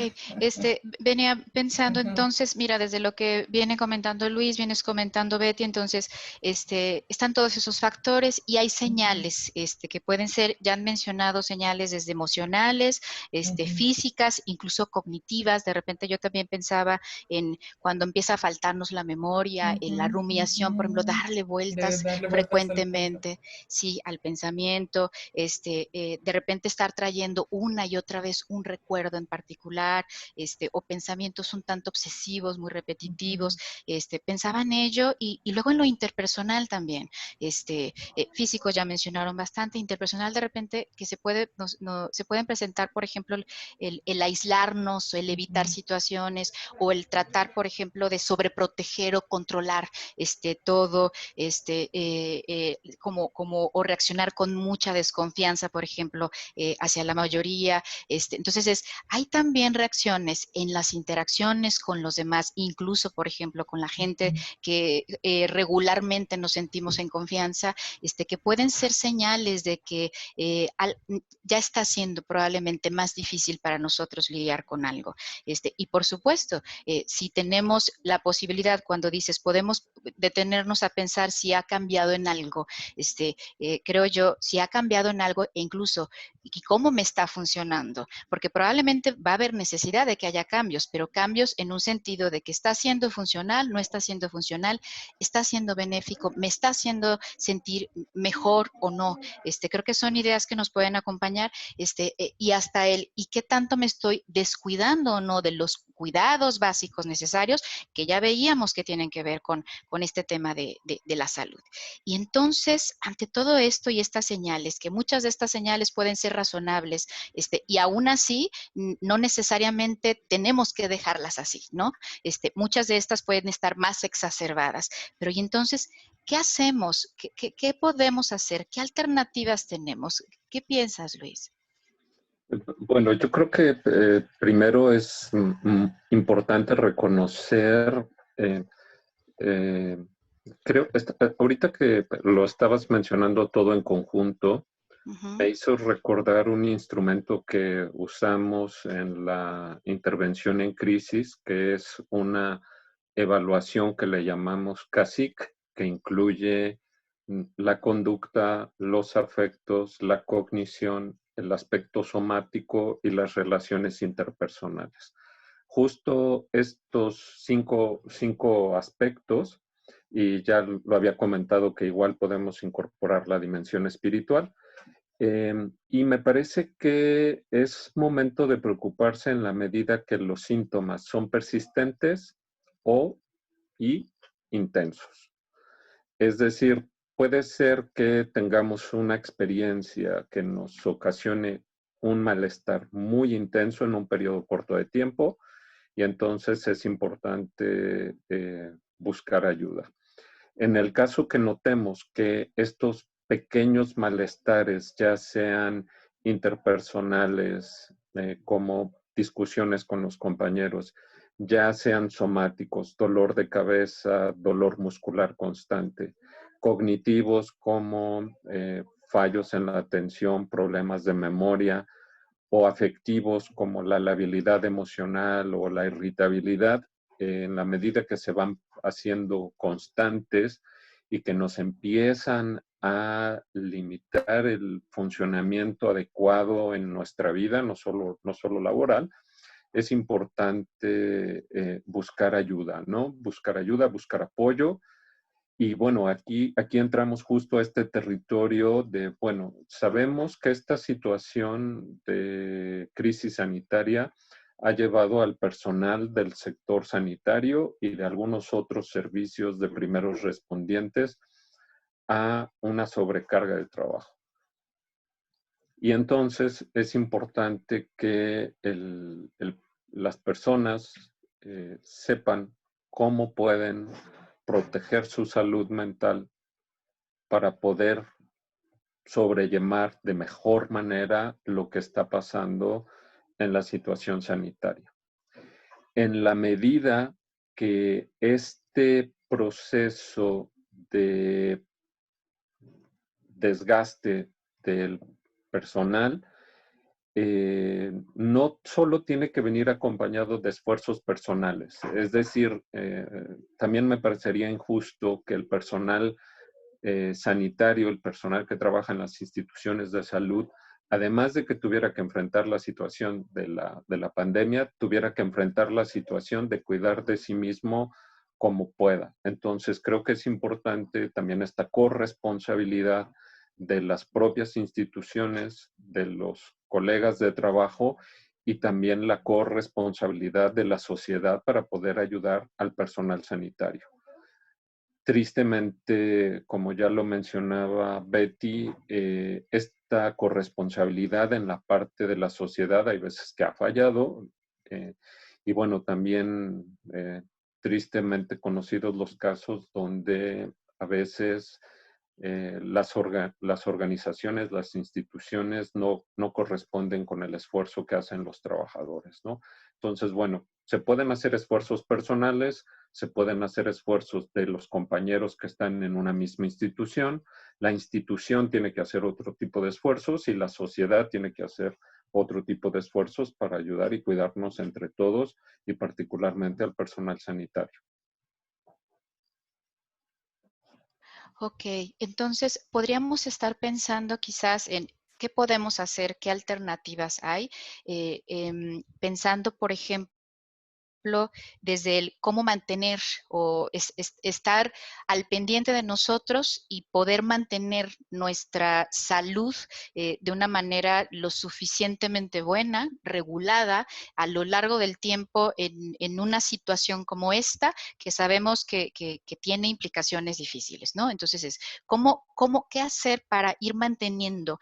D: venía pensando
B: Ajá.
D: entonces, mira, desde lo que viene comentando Luis, vienes comentando Betty, entonces, están todos esos factores y hay señales, que pueden ser, ya han mencionado señales desde emocionales, físicas, incluso cognitivas. De repente yo también pensaba en cuando empieza a faltarnos la memoria, en la rumiación, por ejemplo, darle vueltas
B: Darle vueltas al punto.
D: frecuentemente, sí, al pensamiento, de repente estar trayendo una y otra vez un recuerdo en particular particular, o pensamientos un tanto obsesivos, muy repetitivos, pensaba en ello y luego en lo interpersonal también. Físicos ya mencionaron bastante, interpersonal de repente que se pueden presentar, por ejemplo, el aislarnos, el evitar situaciones o el tratar, por ejemplo, de sobreproteger o controlar todo, o reaccionar con mucha desconfianza, por ejemplo, hacia la mayoría. Entonces, hay también reacciones en las interacciones con los demás, incluso, por ejemplo, con la gente que regularmente nos sentimos en confianza, que pueden ser señales de que ya está siendo probablemente más difícil para nosotros lidiar con algo. Y por supuesto, si tenemos la posibilidad, cuando dices, podemos detenernos a pensar si ha cambiado en algo, creo yo, si ha cambiado en algo e incluso y cómo me está funcionando, porque probablemente va a haber necesidad de que haya cambios, pero cambios en un sentido de que está siendo funcional, no está siendo funcional, está siendo benéfico, me está haciendo sentir mejor o no. Creo que son ideas que nos pueden acompañar, y hasta y qué tanto me estoy descuidando o no de los cuidados básicos necesarios que ya veíamos que tienen que ver con este tema de la salud. Y entonces, ante todo esto y estas señales, que muchas de estas señales pueden ser razonables, y aún así, no necesariamente tenemos que dejarlas así, ¿no? Muchas de estas pueden estar más exacerbadas, pero y entonces, ¿qué hacemos? ¿Qué podemos hacer? ¿Qué alternativas tenemos? ¿Qué piensas, Luis?
C: Bueno, yo creo que primero es importante reconocer, eh, eh, creo, ahorita que lo estabas mencionando todo en conjunto, me hizo recordar un instrumento que usamos en la intervención en crisis, que es una evaluación que le llamamos CASIC, que incluye la conducta, los afectos, la cognición, el aspecto somático y las relaciones interpersonales. Justo estos cinco aspectos, y ya lo había comentado que igual podemos incorporar la dimensión espiritual, y me parece que es momento de preocuparse en la medida que los síntomas son persistentes y intensos. Es decir, puede ser que tengamos una experiencia que nos ocasione un malestar muy intenso en un periodo corto de tiempo y entonces es importante buscar ayuda. En el caso que notemos que estos pequeños malestares, ya sean interpersonales, como discusiones con los compañeros, ya sean somáticos, dolor de cabeza, dolor muscular constante, cognitivos como fallos en la atención, problemas de memoria, o afectivos como la labilidad emocional o la irritabilidad, en la medida que se van haciendo constantes y que nos empiezan a limitar el funcionamiento adecuado en nuestra vida, no solo laboral, es importante buscar ayuda, ¿no? Buscar ayuda, buscar apoyo. Y bueno, aquí entramos justo a este territorio de, bueno, sabemos que esta situación de crisis sanitaria ha llevado al personal del sector sanitario y de algunos otros servicios de primeros respondientes a una sobrecarga de trabajo. Y entonces es importante que las personas sepan cómo pueden proteger su salud mental para poder sobrellevar de mejor manera lo que está pasando en la situación sanitaria. En la medida que este proceso de desgaste del personal no solo tiene que venir acompañado de esfuerzos personales, es decir, también me parecería injusto que el personal sanitario, el personal que trabaja en las instituciones de salud, además de que tuviera que enfrentar la situación de la pandemia, tuviera que enfrentar la situación de cuidar de sí mismo como pueda. Entonces, creo que es importante también esta corresponsabilidad de las propias instituciones, de los colegas de trabajo y también la corresponsabilidad de la sociedad para poder ayudar al personal sanitario. Tristemente, como ya lo mencionaba Betty, esta corresponsabilidad en la parte de la sociedad hay veces que ha fallado. Y bueno, también tristemente conocidos los casos donde a veces las organizaciones, las instituciones no corresponden con el esfuerzo que hacen los trabajadores, ¿no? Entonces, bueno, se pueden hacer esfuerzos personales, se pueden hacer esfuerzos de los compañeros que están en una misma institución. La institución tiene que hacer otro tipo de esfuerzos y la sociedad tiene que hacer otro tipo de esfuerzos para ayudar y cuidarnos entre todos y particularmente al personal sanitario.
D: Ok, entonces podríamos estar pensando quizás en qué podemos hacer, qué alternativas hay, pensando, por ejemplo, desde el cómo mantener o estar al pendiente de nosotros y poder mantener nuestra salud de una manera lo suficientemente buena, regulada a lo largo del tiempo en una situación como esta, que sabemos que tiene implicaciones difíciles, ¿no? Entonces, ¿qué hacer para ir manteniendo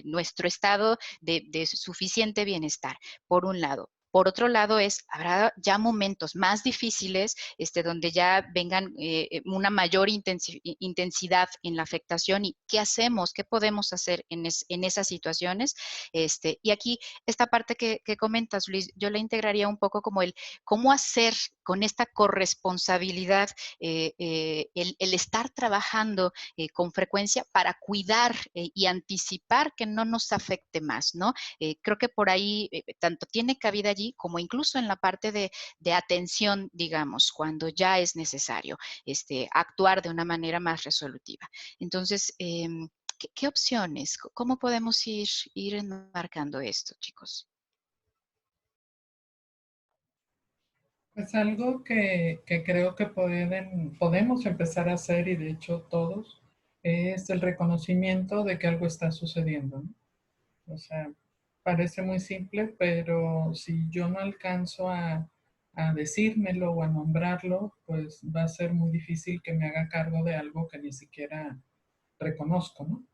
D: nuestro estado de suficiente bienestar, por un lado? Por otro lado, habrá ya momentos más difíciles, donde ya vengan una mayor intensidad en la afectación y qué hacemos, qué podemos hacer en esas situaciones. Y aquí, esta parte que comentas, Luis, yo la integraría un poco como el cómo hacer con esta corresponsabilidad el estar trabajando con frecuencia para cuidar y anticipar que no nos afecte más, ¿no? Creo que por ahí tanto tiene cabida allí como incluso en la parte de atención, digamos, cuando ya es necesario actuar de una manera más resolutiva. Entonces, ¿qué opciones? ¿Cómo podemos ir enmarcando esto, chicos?
B: Pues algo que creo que podemos empezar a hacer, y de hecho todos, es el reconocimiento de que algo está sucediendo, ¿no? O sea, parece muy simple, pero si yo no alcanzo a decírmelo o a nombrarlo, pues va a ser muy difícil que me haga cargo de algo que ni siquiera reconozco, ¿no?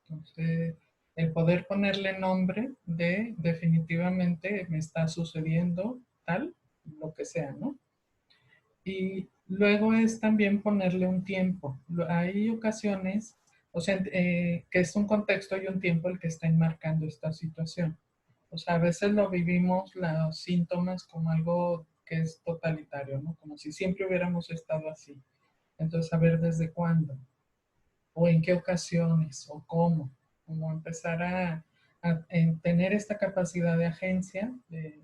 B: Entonces, el poder ponerle nombre de definitivamente me está sucediendo tal, lo que sea, ¿no? Y luego es también ponerle un tiempo. Hay ocasiones, o sea, que es un contexto y un tiempo el que está enmarcando esta situación. O sea, a veces lo vivimos los síntomas como algo que es totalitario, ¿no? Como si siempre hubiéramos estado así. Entonces, a ver desde cuándo, o en qué ocasiones, o cómo. Como empezar a tener esta capacidad de agencia, de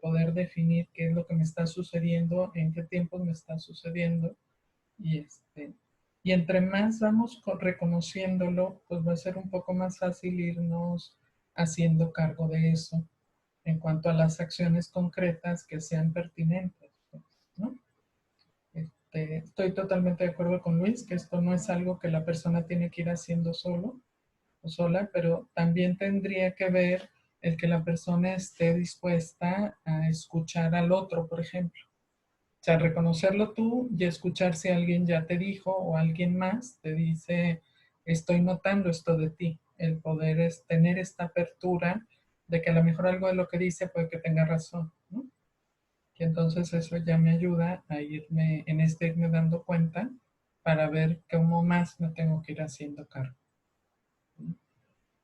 B: poder definir qué es lo que me está sucediendo, en qué tiempo me está sucediendo. Y, y entre más vamos reconociéndolo, pues va a ser un poco más fácil irnos haciendo cargo de eso en cuanto a las acciones concretas que sean pertinentes, pues, ¿no? Estoy totalmente de acuerdo con Luis, que esto no es algo que la persona tiene que ir haciendo solo o sola, pero también tendría que ver el que la persona esté dispuesta a escuchar al otro, por ejemplo. O sea, reconocerlo tú y escuchar si alguien ya te dijo o alguien más te dice, estoy notando esto de ti. El poder es tener esta apertura de que a lo mejor algo de lo que dice puede que tenga razón, ¿no? Y entonces eso ya me ayuda a irme dando cuenta para ver cómo más me tengo que ir haciendo cargo.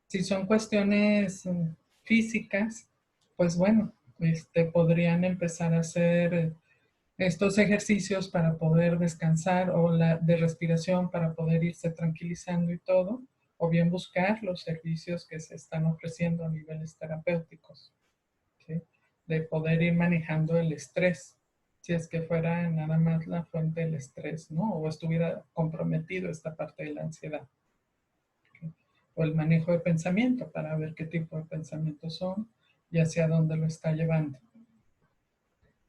B: Si son cuestiones físicas, pues bueno, podrían empezar a hacer estos ejercicios para poder descansar o de respiración para poder irse tranquilizando y todo, o bien buscar los servicios que se están ofreciendo a niveles terapéuticos, ¿sí? De poder ir manejando el estrés, si es que fuera nada más la fuente del estrés, ¿no? O estuviera comprometido esta parte de la ansiedad. ¿Sí? O el manejo de pensamiento para ver qué tipo de pensamientos son y hacia dónde lo está llevando.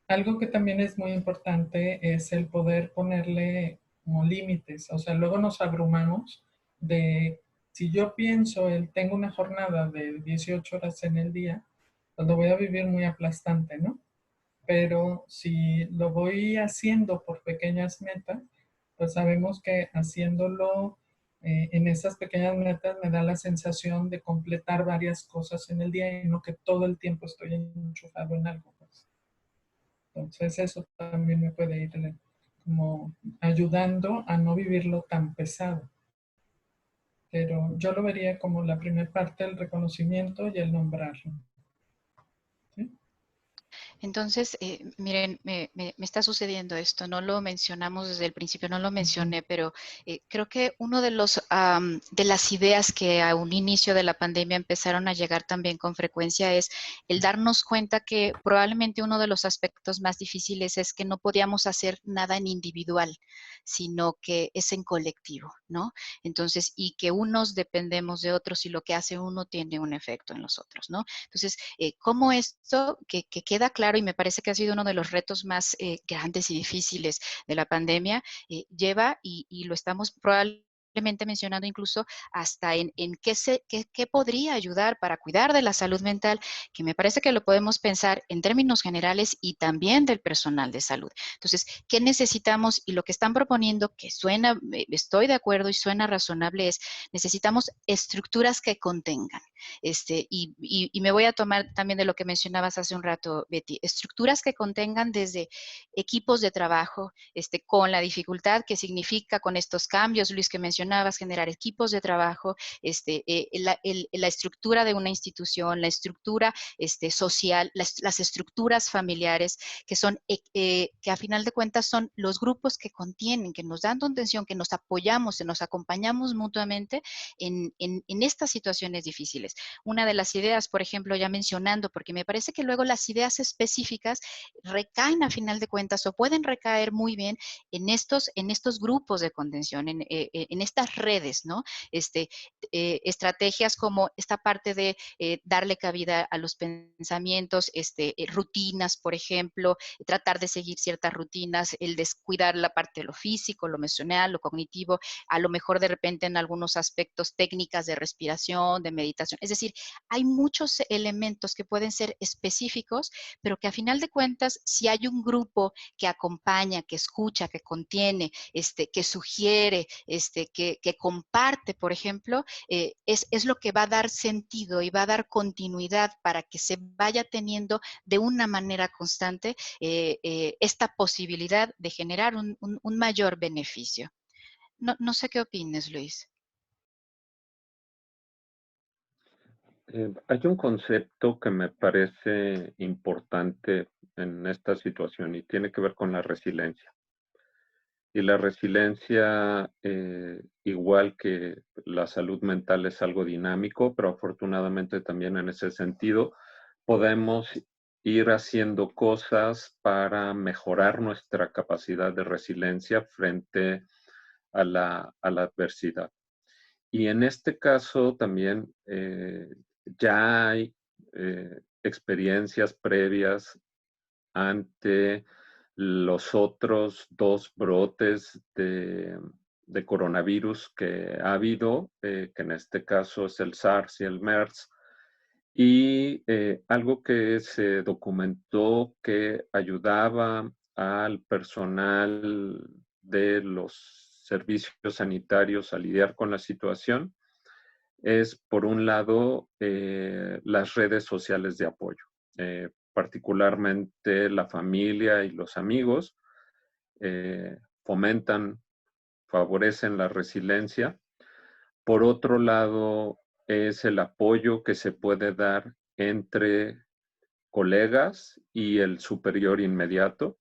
B: Algo que también es muy importante es el poder ponerle como límites. O sea, luego nos abrumamos de, si yo pienso, tengo una jornada de 18 horas en el día, pues lo voy a vivir muy aplastante, ¿no? Pero si lo voy haciendo por pequeñas metas, pues sabemos que haciéndolo en esas pequeñas metas me da la sensación de completar varias cosas en el día y no que todo el tiempo estoy enchufado en algo, pues. Entonces eso también me puede ir como ayudando a no vivirlo tan pesado. Pero yo lo vería como la primera parte, el reconocimiento y el nombrarlo. ¿Sí?
D: Entonces, miren, me está sucediendo esto, no lo mencionamos desde el principio, no lo mencioné, pero creo que uno de de las ideas que a un inicio de la pandemia empezaron a llegar también con frecuencia es el darnos cuenta que probablemente uno de los aspectos más difíciles es que no podíamos hacer nada en individual, sino que es en colectivo, ¿no? Entonces, y que unos dependemos de otros y lo que hace uno tiene un efecto en los otros, ¿no? Entonces, cómo esto, que queda claro y me parece que ha sido uno de los retos más grandes y difíciles de la pandemia, lleva y lo estamos probablemente mencionando incluso hasta en qué podría ayudar para cuidar de la salud mental, que me parece que lo podemos pensar en términos generales y también del personal de salud. Entonces, ¿qué necesitamos? Y lo que están proponiendo, que suena, estoy de acuerdo y suena razonable, es necesitamos estructuras que contengan. Y me voy a tomar también de lo que mencionabas hace un rato, Betty, estructuras que contengan desde equipos de trabajo, con la dificultad que significa con estos cambios, Luis, que mencionabas, generar equipos de trabajo, la estructura de una institución, la estructura social, las estructuras familiares, que son, que a final de cuentas son los grupos que contienen, que nos dan contención, que nos apoyamos, que nos acompañamos mutuamente en estas situaciones difíciles. Una de las ideas, por ejemplo, ya mencionando, porque me parece que luego las ideas específicas recaen a final de cuentas o pueden recaer muy bien en estos grupos de contención, en estas redes, ¿no? Estrategias como esta parte de darle cabida a los pensamientos, rutinas, por ejemplo, tratar de seguir ciertas rutinas, el descuidar la parte de lo físico, lo emocional, lo cognitivo, a lo mejor de repente en algunos aspectos técnicas de respiración, de meditación. Es decir, hay muchos elementos que pueden ser específicos, pero que a final de cuentas, si hay un grupo que acompaña, que escucha, que contiene, que sugiere, que comparte, por ejemplo, es lo que va a dar sentido y va a dar continuidad para que se vaya teniendo de una manera constante esta posibilidad de generar un mayor beneficio. No sé qué opines, Luis.
C: Hay un concepto que me parece importante en esta situación y tiene que ver con la resiliencia. Y la resiliencia, igual que la salud mental, es algo dinámico, pero afortunadamente también en ese sentido podemos ir haciendo cosas para mejorar nuestra capacidad de resiliencia frente a la adversidad. Y en este caso también ya hay experiencias previas ante los otros dos brotes de coronavirus que ha habido, que en este caso es el SARS y el MERS, y algo que se documentó que ayudaba al personal de los servicios sanitarios a lidiar con la situación es, por un lado, las redes sociales de apoyo. Particularmente la familia y los amigos fomentan, favorecen la resiliencia. Por otro lado, es el apoyo que se puede dar entre colegas y el superior inmediato.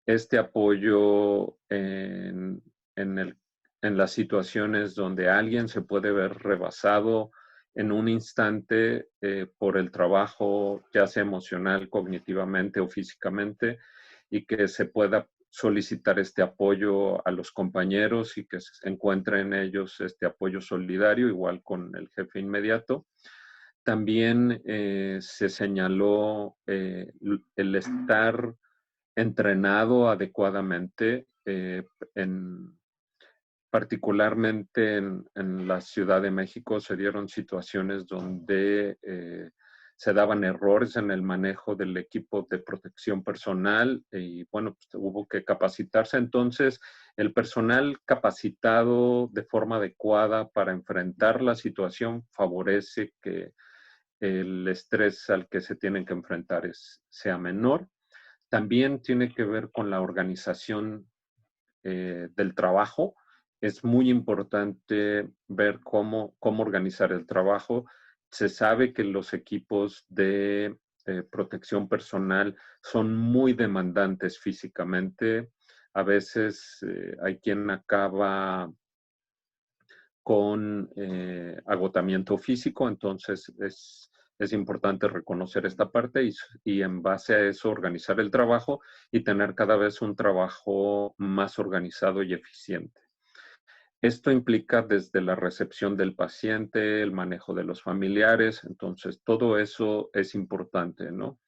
C: Este apoyo en las situaciones donde alguien se puede ver rebasado en un instante por el trabajo, ya sea emocional, cognitivamente o físicamente, y que se pueda solicitar este apoyo a los compañeros y que se encuentre en ellos este apoyo solidario, igual con el jefe inmediato. También se señaló el estar entrenado adecuadamente, particularmente en la Ciudad de México se dieron situaciones donde se daban errores en el manejo del equipo de protección personal y bueno, pues hubo que capacitarse. Entonces, el personal capacitado de forma adecuada para enfrentar la situación favorece que el estrés al que se tienen que enfrentar sea menor. También tiene que ver con la organización del trabajo. Es muy importante ver cómo organizar el trabajo. Se sabe que los equipos de protección personal son muy demandantes físicamente. A veces hay quien acaba con agotamiento físico, entonces es importante reconocer esta parte y en base a eso organizar el trabajo y tener cada vez un trabajo más organizado y eficiente. Esto implica desde la recepción del paciente, el manejo de los familiares, entonces todo eso es importante, ¿no?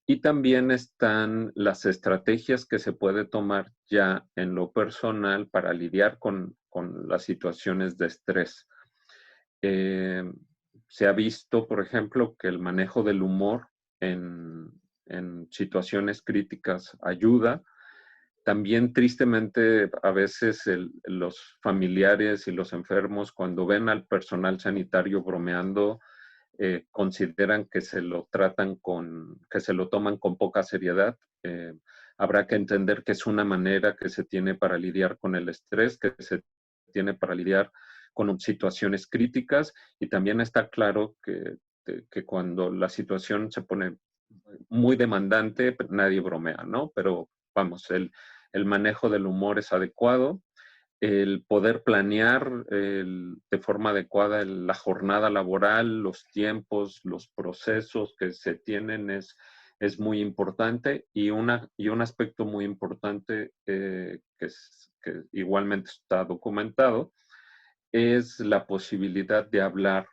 C: Y también están las estrategias que se puede tomar ya en lo personal para lidiar con las situaciones de estrés. Se ha visto, por ejemplo, que el manejo del humor en situaciones críticas ayuda. También, tristemente, a veces los familiares y los enfermos, cuando ven al personal sanitario bromeando, consideran que se lo que se lo toman con poca seriedad. Habrá que entender que es una manera que se tiene para lidiar con el estrés, que se tiene para lidiar con situaciones críticas, y también está claro que cuando la situación se pone muy demandante, nadie bromea, ¿no? Pero vamos, el manejo del humor es adecuado. El poder planear de forma adecuada la jornada laboral, los tiempos, los procesos que se tienen es muy importante. Y un aspecto muy importante que igualmente está documentado es la posibilidad de hablar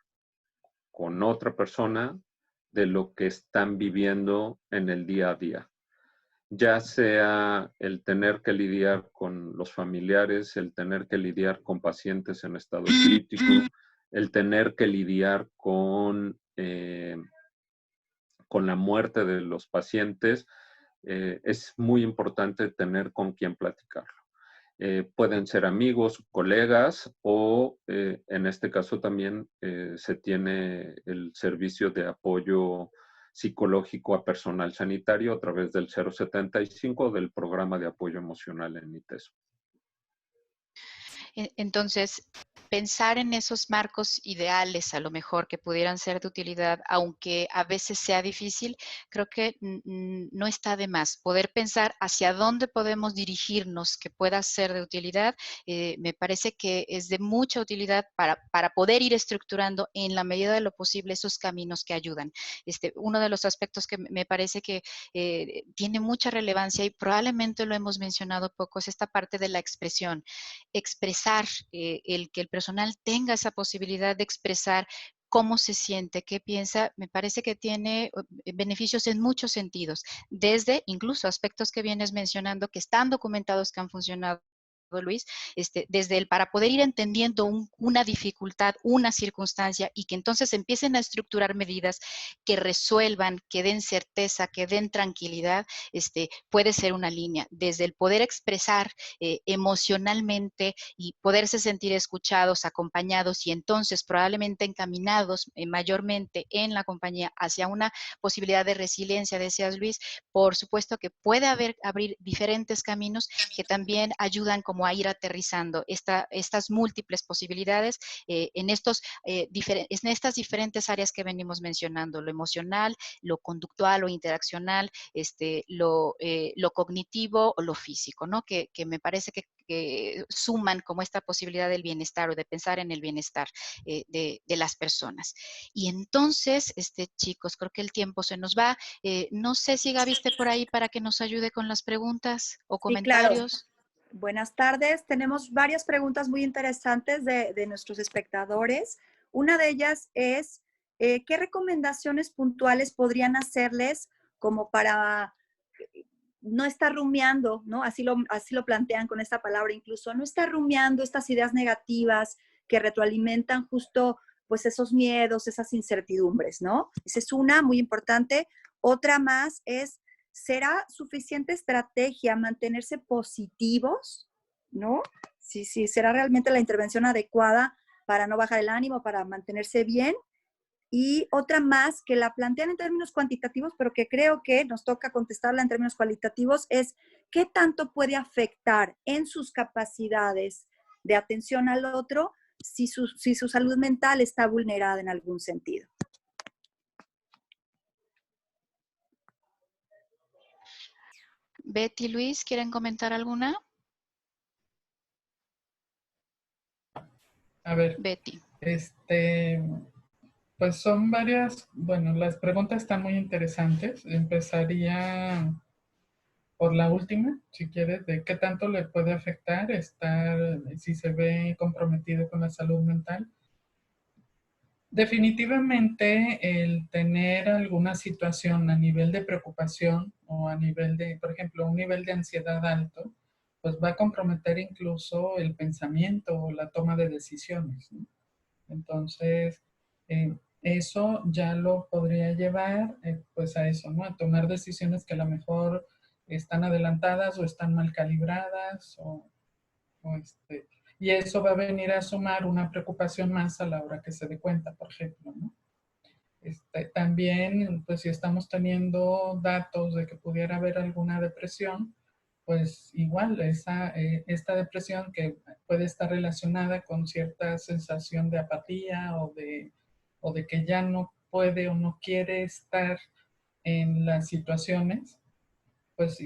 C: con otra persona de lo que están viviendo en el día a día. Ya sea el tener que lidiar con los familiares, el tener que lidiar con pacientes en estado crítico, el tener que lidiar con la muerte de los pacientes, es muy importante tener con quién platicarlo. Pueden ser amigos, colegas o en este caso también se tiene el servicio de apoyo psicológico a personal sanitario a través del 075 del programa de apoyo emocional en ITESO.
D: Entonces, pensar en esos marcos ideales, a lo mejor, que pudieran ser de utilidad, aunque a veces sea difícil, creo que no está de más. Poder pensar hacia dónde podemos dirigirnos que pueda ser de utilidad, me parece que es de mucha utilidad para poder ir estructurando en la medida de lo posible esos caminos que ayudan. Uno de los aspectos que me parece que tiene mucha relevancia y probablemente lo hemos mencionado poco es esta parte de la expresión. Expresar, el que el personal tenga esa posibilidad de expresar cómo se siente, qué piensa, me parece que tiene beneficios en muchos sentidos, desde incluso aspectos que vienes mencionando que están documentados, que han funcionado, Luis, desde el para poder ir entendiendo una dificultad, una circunstancia y que entonces empiecen a estructurar medidas que resuelvan, que den certeza, que den tranquilidad, puede ser una línea. Desde el poder expresar emocionalmente y poderse sentir escuchados, acompañados y entonces probablemente encaminados mayormente en la compañía hacia una posibilidad de resiliencia, decías Luis, por supuesto que puede abrir diferentes caminos que también ayudan como a ir aterrizando estas múltiples posibilidades en estas diferentes áreas que venimos mencionando, lo emocional, lo conductual, lo interaccional, lo cognitivo o lo físico, ¿no? Que me parece que suman como esta posibilidad del bienestar o de pensar en el bienestar de las personas. Y entonces, chicos, creo que el tiempo se nos va. No sé si Gaby esté por ahí para que nos ayude con las preguntas o comentarios.
E: Sí, claro. Buenas tardes. Tenemos varias preguntas muy interesantes de nuestros espectadores. Una de ellas es, ¿qué recomendaciones puntuales podrían hacerles como para no estar rumiando, ¿no? Así lo plantean con esta palabra incluso, no estar rumiando estas ideas negativas que retroalimentan justo pues esos miedos, esas incertidumbres, ¿no? Esa es una muy importante. Otra más es, ¿será suficiente estrategia mantenerse positivos, ¿no? Sí, será realmente la intervención adecuada para no bajar el ánimo, para mantenerse bien. Y otra más que la plantean en términos cuantitativos, pero que creo que nos toca contestarla en términos cualitativos, es qué tanto puede afectar en sus capacidades de atención al otro si su salud mental está vulnerada en algún sentido.
D: Betty, Luis, ¿quieren comentar alguna?
B: A ver,
D: Betty.
B: Pues son varias, bueno, las preguntas están muy interesantes. Empezaría por la última, si quieres, de qué tanto le puede afectar estar, si se ve comprometido con la salud mental. Definitivamente el tener alguna situación a nivel de preocupación o a nivel de, por ejemplo, un nivel de ansiedad alto, pues va a comprometer incluso el pensamiento o la toma de decisiones, ¿no? Entonces, eso ya lo podría llevar pues a eso, ¿no? A tomar decisiones que a lo mejor están adelantadas o están mal calibradas y eso va a venir a sumar una preocupación más a la hora que se dé cuenta, por ejemplo, ¿no? También, pues si estamos teniendo datos de que pudiera haber alguna depresión, pues igual esta depresión que puede estar relacionada con cierta sensación de apatía o de que ya no puede o no quiere estar en las situaciones, pues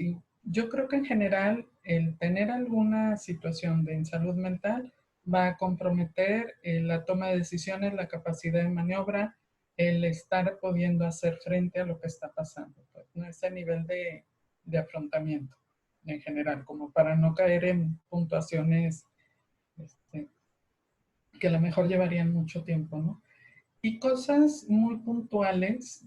B: yo creo que en general el tener alguna situación de salud mental va a comprometer la toma de decisiones, la capacidad de maniobra, el estar pudiendo hacer frente a lo que está pasando, pues, ¿no? Ese nivel de afrontamiento en general, como para no caer en puntuaciones que a lo mejor llevarían mucho tiempo, ¿no? Y cosas muy puntuales,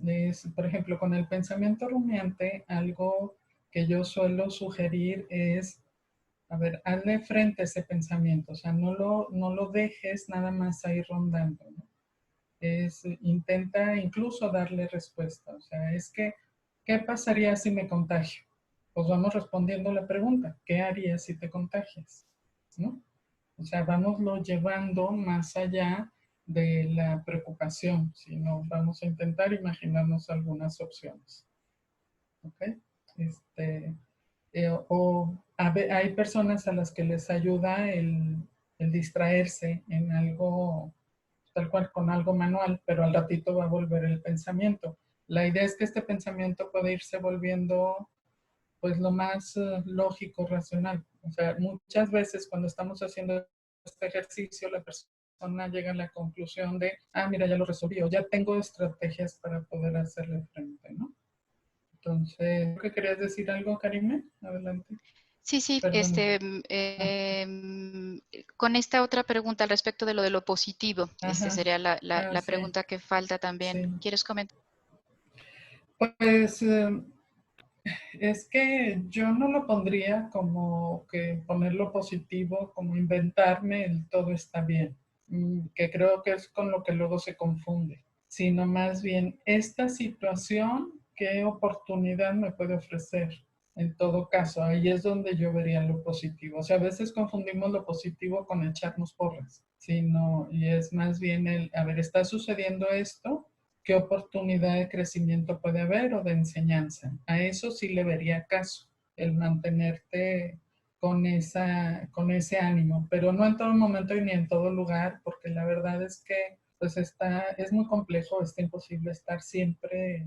B: por ejemplo, con el pensamiento rumiante, algo que yo suelo sugerir es, a ver, hazle frente a ese pensamiento, o sea, no lo dejes nada más ahí rondando, ¿no? Intenta incluso darle respuesta, o sea, es que, ¿qué pasaría si me contagio? Pues vamos respondiendo la pregunta, ¿qué harías si te contagias? ¿No? O sea, vámoslo llevando más allá de la preocupación, sino vamos a intentar imaginarnos algunas opciones. ¿Ok? Hay personas a las que les ayuda el distraerse en algo, tal cual con algo manual, pero al ratito va a volver el pensamiento. La idea es que este pensamiento puede irse volviendo pues lo más lógico, racional. O sea, muchas veces cuando estamos haciendo este ejercicio, la persona llega a la conclusión de, mira, ya lo resolví, o ya tengo estrategias para poder hacerle frente, ¿no? Entonces, ¿qué querías decir algo, Karime? Adelante.
D: Sí,
B: Perdón.
D: Con esta otra pregunta al respecto de lo positivo, sería la
B: Sí.
D: pregunta que falta también.
B: Sí.
D: ¿Quieres comentar?
B: Pues es que yo no lo pondría como que ponerlo positivo, como inventarme el todo está bien, que creo que es con lo que luego se confunde, sino más bien esta situación, ¿qué oportunidad me puede ofrecer? En todo caso, ahí es donde yo vería lo positivo. O sea, a veces confundimos lo positivo con echarnos porras, y es más bien a ver, está sucediendo esto, ¿qué oportunidad de crecimiento puede haber o de enseñanza? A eso sí le vería caso, el mantenerte con ese ánimo, pero no en todo momento y ni en todo lugar, porque la verdad es que pues es muy complejo, está imposible estar siempre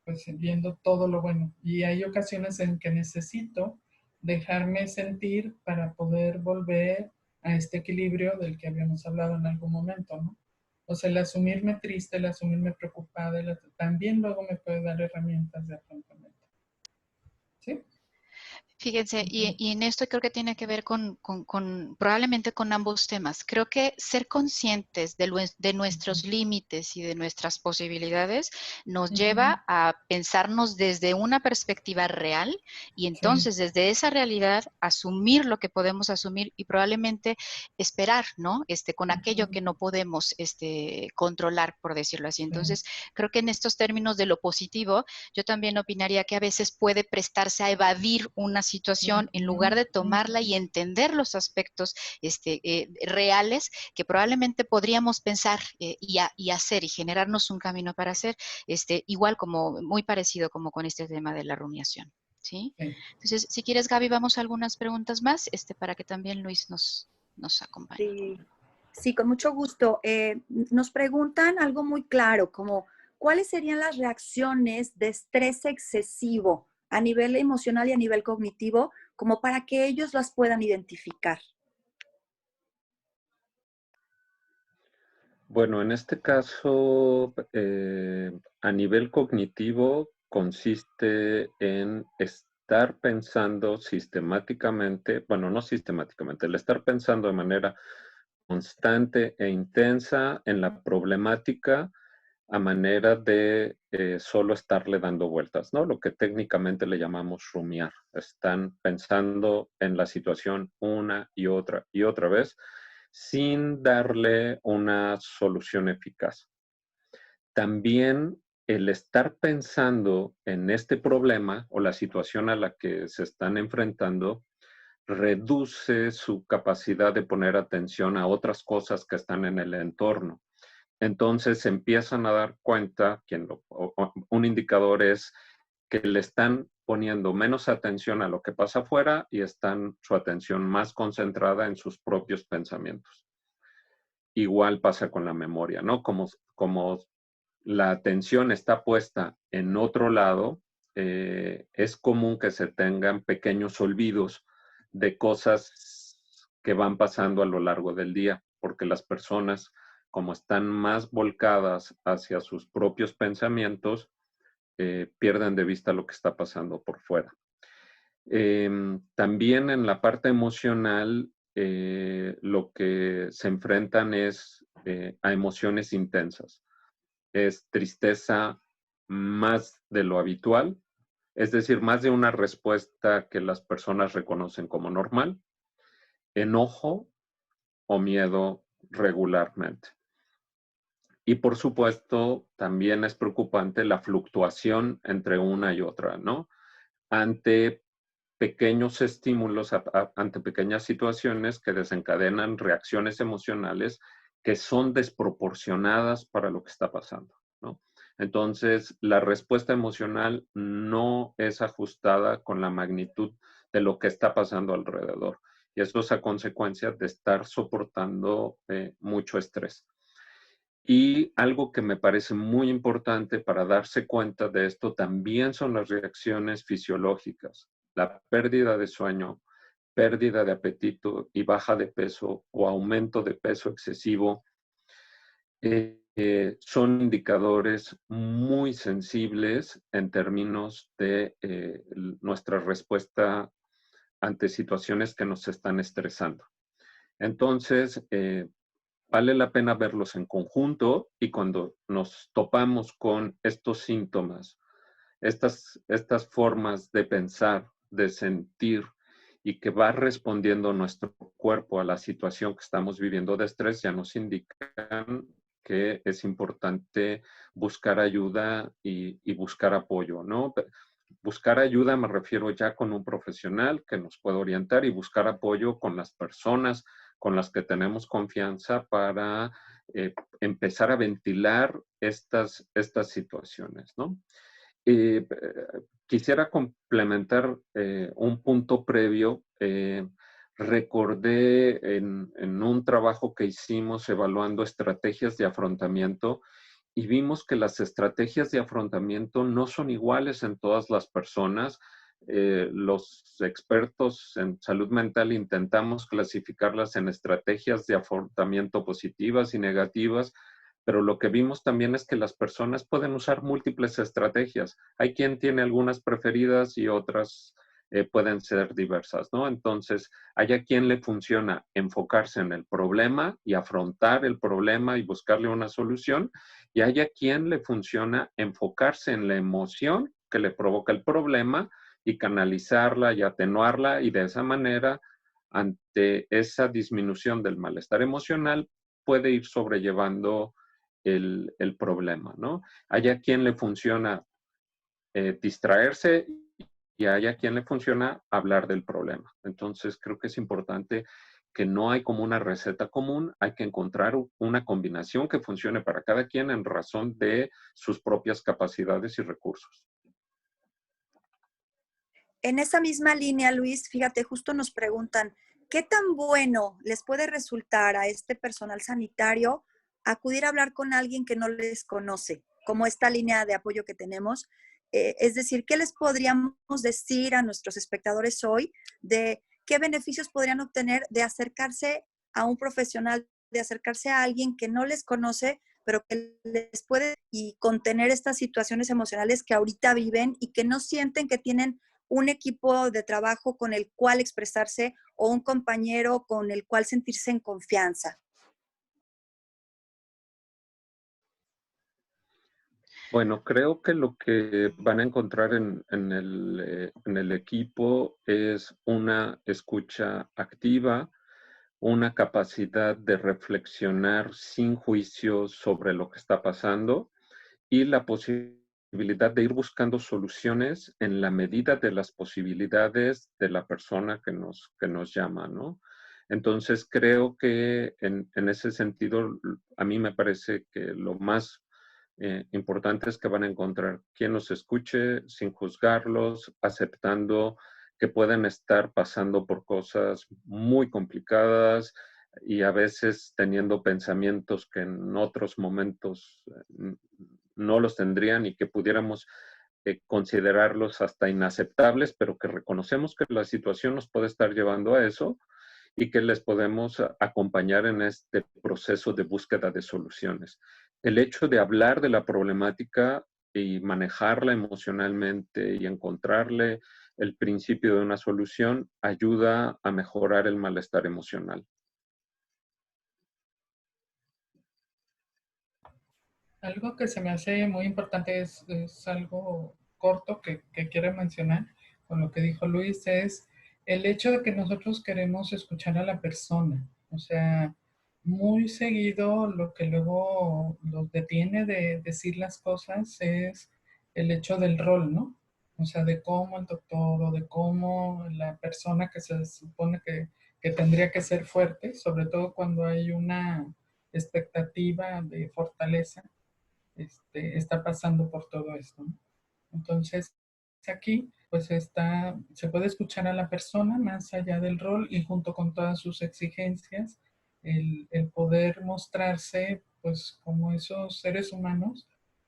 B: pues viendo todo lo bueno. Y hay ocasiones en que necesito dejarme sentir para poder volver a este equilibrio del que habíamos hablado en algún momento, ¿no? O sea, el asumirme triste, el asumirme preocupada, también luego me puede dar herramientas de afrontamiento. ¿Sí?
D: Fíjense, y en esto creo que tiene que ver probablemente con ambos temas. Creo que ser conscientes de nuestros límites y de nuestras posibilidades nos lleva a pensarnos desde una perspectiva real y entonces desde esa realidad asumir lo que podemos asumir y probablemente esperar, ¿no? Con aquello que no podemos controlar, por decirlo así. Entonces, creo que en estos términos de lo positivo, yo también opinaría que a veces puede prestarse a evadir una situación en lugar de tomarla y entender los aspectos reales que probablemente podríamos pensar y hacer y generarnos un camino para hacer, igual como muy parecido como con este tema de la rumiación. ¿Sí? Entonces, si quieres, Gaby, vamos a algunas preguntas más para que también Luis nos acompañe.
E: Sí. Sí, con mucho gusto. Nos preguntan algo muy claro, como ¿cuáles serían las reacciones de estrés excesivo a nivel emocional y a nivel cognitivo, como para que ellos las puedan identificar?
C: Bueno, en este caso, a nivel cognitivo, consiste en estar pensando sistemáticamente, bueno, no sistemáticamente, el estar pensando de manera constante e intensa en la problemática a manera de solo estarle dando vueltas, ¿no? Lo que técnicamente le llamamos rumiar. Están pensando en la situación una y otra vez sin darle una solución eficaz. También el estar pensando en este problema o la situación a la que se están enfrentando reduce su capacidad de poner atención a otras cosas que están en el entorno. Entonces se empiezan a dar cuenta, un indicador es que le están poniendo menos atención a lo que pasa afuera y están su atención más concentrada en sus propios pensamientos. Igual pasa con la memoria, ¿no? Como la atención está puesta en otro lado, es común que se tengan pequeños olvidos de cosas que van pasando a lo largo del día, porque las personas, como están más volcadas hacia sus propios pensamientos, pierden de vista lo que está pasando por fuera. También en la parte emocional, lo que se enfrentan es a emociones intensas. Es tristeza más de lo habitual, es decir, más de una respuesta que las personas reconocen como normal, enojo o miedo regularmente. Y por supuesto, también es preocupante la fluctuación entre una y otra, ¿no? Ante pequeños estímulos, ante pequeñas situaciones que desencadenan reacciones emocionales que son desproporcionadas para lo que está pasando, ¿no? Entonces, la respuesta emocional no es ajustada con la magnitud de lo que está pasando alrededor. Y eso es a consecuencia de estar soportando mucho estrés. Y algo que me parece muy importante para darse cuenta de esto también son las reacciones fisiológicas. La pérdida de sueño, pérdida de apetito y baja de peso o aumento de peso excesivo son indicadores muy sensibles en términos de nuestra respuesta ante situaciones que nos están estresando. Entonces, vale la pena verlos en conjunto y cuando nos topamos con estos síntomas, estas formas de pensar, de sentir y que va respondiendo nuestro cuerpo a la situación que estamos viviendo de estrés, ya nos indican que es importante buscar ayuda y buscar apoyo, ¿no? Buscar ayuda me refiero ya con un profesional que nos pueda orientar y buscar apoyo con las personas con las que tenemos confianza para empezar a ventilar estas situaciones, ¿no? Quisiera complementar un punto previo. Recordé en un trabajo que hicimos evaluando estrategias de afrontamiento y vimos que las estrategias de afrontamiento no son iguales en todas las personas. Los expertos en salud mental intentamos clasificarlas en estrategias de afrontamiento positivas y negativas, pero lo que vimos también es que las personas pueden usar múltiples estrategias. Hay quien tiene algunas preferidas y otras pueden ser diversas, ¿no? Entonces, hay a quien le funciona enfocarse en el problema y afrontar el problema y buscarle una solución, y hay a quien le funciona enfocarse en la emoción que le provoca el problema y canalizarla y atenuarla, y de esa manera, ante esa disminución del malestar emocional, puede ir sobrellevando el problema, ¿no? Hay a quien le funciona distraerse y hay a quien le funciona hablar del problema. Entonces, creo que es importante que no hay como una receta común, hay que encontrar una combinación que funcione para cada quien en razón de sus propias capacidades y recursos.
E: En esa misma línea, Luis, fíjate, justo nos preguntan, ¿qué tan bueno les puede resultar a este personal sanitario acudir a hablar con alguien que no les conoce, como esta línea de apoyo que tenemos? Es decir, ¿qué les podríamos decir a nuestros espectadores hoy de qué beneficios podrían obtener de acercarse a un profesional, de acercarse a alguien que no les conoce, pero que les puede y contener estas situaciones emocionales que ahorita viven y que no sienten que tienen un equipo de trabajo con el cual expresarse o un compañero con el cual sentirse en confianza?
C: Bueno, creo que lo que van a encontrar en el equipo es una escucha activa, una capacidad de reflexionar sin juicio sobre lo que está pasando y la posibilidad de ir buscando soluciones en la medida de las posibilidades de la persona que nos llama, ¿no? Entonces, creo que en ese sentido, a mí me parece que lo más importante es que van a encontrar quien los escuche sin juzgarlos, aceptando que pueden estar pasando por cosas muy complicadas y a veces teniendo pensamientos que en otros momentos no los tendrían y que pudiéramos considerarlos hasta inaceptables, pero que reconocemos que la situación nos puede estar llevando a eso y que les podemos acompañar en este proceso de búsqueda de soluciones. El hecho de hablar de la problemática y manejarla emocionalmente y encontrarle el principio de una solución ayuda a mejorar el malestar emocional.
B: Algo que se me hace muy importante es algo corto que quiero mencionar con lo que dijo Luis, es el hecho de que nosotros queremos escuchar a la persona. O sea, muy seguido lo que luego los detiene de decir las cosas es el hecho del rol, ¿no? O sea, de cómo el doctor o de cómo la persona que se supone que tendría que ser fuerte, sobre todo cuando hay una expectativa de fortaleza, está pasando por todo esto, ¿no? Entonces, aquí, pues se puede escuchar a la persona más allá del rol y junto con todas sus exigencias, el poder mostrarse, pues, como esos seres humanos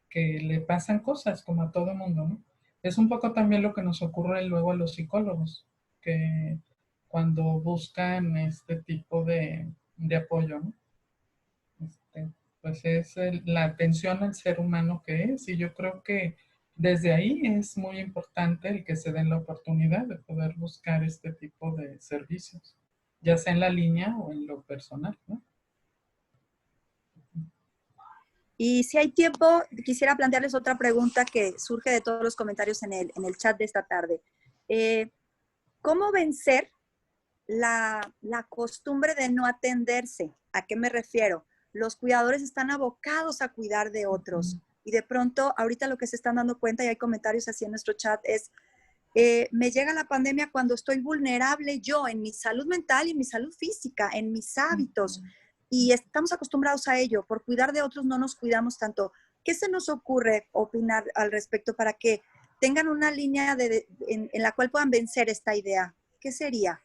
B: que le pasan cosas, como a todo mundo, ¿no? Es un poco también lo que nos ocurre luego a los psicólogos, que cuando buscan este tipo de apoyo, ¿no? Pues es la atención al ser humano que es, y yo creo que desde ahí es muy importante el que se den la oportunidad de poder buscar este tipo de servicios, ya sea en la línea o en lo personal, ¿no?
E: Y si hay tiempo, quisiera plantearles otra pregunta que surge de todos los comentarios en el chat de esta tarde. ¿Cómo vencer la costumbre de no atenderse? ¿A qué me refiero? Los cuidadores están abocados a cuidar de otros y de pronto, ahorita lo que se están dando cuenta, y hay comentarios así en nuestro chat, es, me llega la pandemia cuando estoy vulnerable yo en mi salud mental y en mi salud física, en mis hábitos, y estamos acostumbrados a ello. Por cuidar de otros no nos cuidamos tanto. ¿Qué se nos ocurre opinar al respecto para que tengan una línea en la cual puedan vencer esta idea? ¿Qué sería?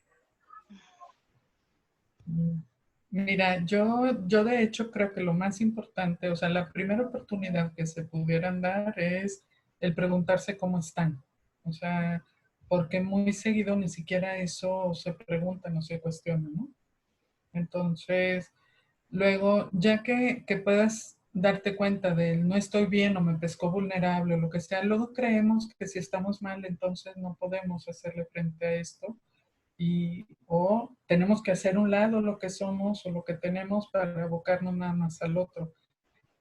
B: Mira, yo de hecho creo que lo más importante, o sea, la primera oportunidad que se pudieran dar es el preguntarse cómo están. O sea, porque muy seguido ni siquiera eso se pregunta, no se cuestiona, ¿no? Entonces, luego, ya que puedas darte cuenta del no estoy bien o me pescó vulnerable o lo que sea, luego creemos que si estamos mal, entonces no podemos hacerle frente a esto o tenemos que hacer un lado lo que somos o lo que tenemos para abocarnos nada más al otro.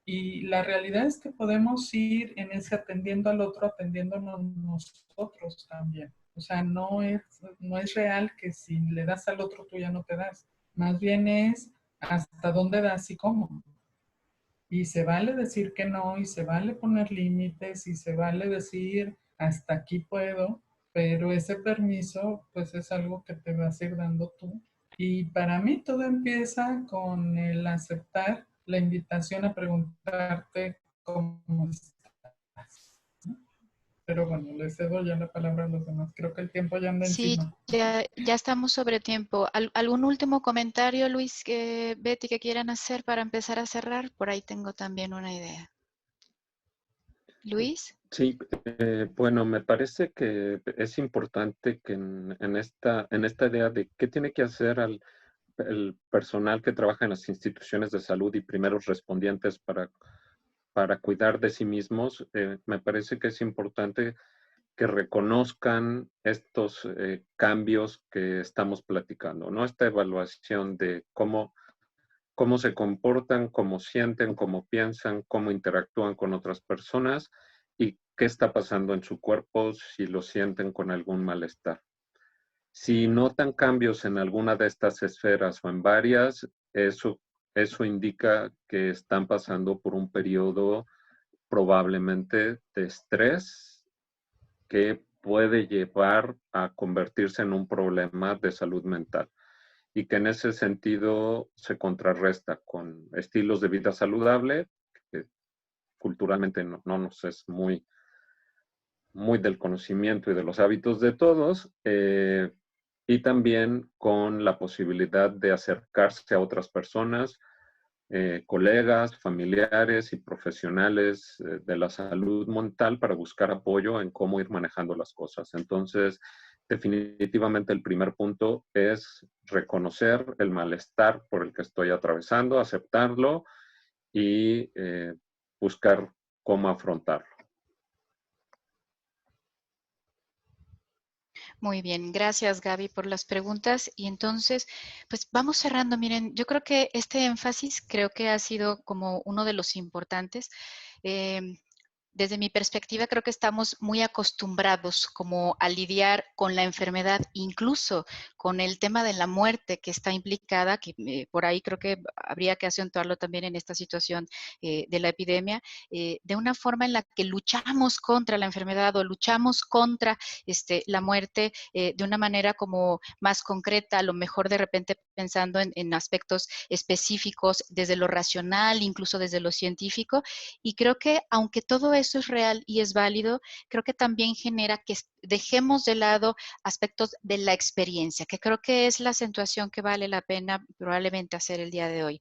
B: Y la realidad es que podemos ir en ese atendiendo al otro, atendiéndonos nosotros también. O sea, no es real que si le das al otro tú ya no te das. Más bien es hasta dónde das y cómo. Y se vale decir que no, y se vale poner límites, y se vale decir hasta aquí puedo, pero ese permiso pues es algo que te vas a ir dando tú. Y para mí todo empieza con el aceptar la invitación a preguntarte cómo estás. Pero bueno, le cedo ya la palabra a los demás. Creo que el tiempo ya anda
D: Sí,
B: encima.
D: ya estamos sobre tiempo. ¿Algún último comentario, Luis, Betty, que quieran hacer para empezar a cerrar? Por ahí tengo también una idea. Luis.
C: Sí, bueno, me parece que es importante que en esta idea de qué tiene que hacer el personal que trabaja en las instituciones de salud y primeros respondientes para cuidar de sí mismos, me parece que es importante que reconozcan estos cambios que estamos platicando, ¿no? Esta evaluación de cómo se comportan, cómo sienten, cómo piensan, cómo interactúan con otras personas y qué está pasando en su cuerpo si lo sienten con algún malestar. Si notan cambios en alguna de estas esferas o en varias, eso indica que están pasando por un periodo probablemente de estrés que puede llevar a convertirse en un problema de salud mental y que en ese sentido se contrarresta con estilos de vida saludable, que culturalmente no nos es muy del conocimiento y de los hábitos de todos, y también con la posibilidad de acercarse a otras personas, colegas, familiares y profesionales de la salud mental para buscar apoyo en cómo ir manejando las cosas. Entonces, definitivamente el primer punto es reconocer el malestar por el que estoy atravesando, aceptarlo y buscar cómo afrontarlo.
D: Muy bien, gracias Gaby por las preguntas. Y entonces, pues vamos cerrando. Miren, yo creo que este énfasis creo que ha sido como uno de los importantes. Desde mi perspectiva, creo que estamos muy acostumbrados como a lidiar con la enfermedad, incluso con el tema de la muerte que está implicada, que por ahí creo que habría que acentuarlo también en esta situación de la epidemia, de una forma en la que luchamos contra la enfermedad o luchamos contra la muerte de una manera como más concreta, a lo mejor de repente pensando en aspectos específicos desde lo racional, incluso desde lo científico. Y creo que aunque todo eso es real y es válido, creo que también genera que dejemos de lado aspectos de la experiencia, que creo que es la acentuación que vale la pena probablemente hacer el día de hoy.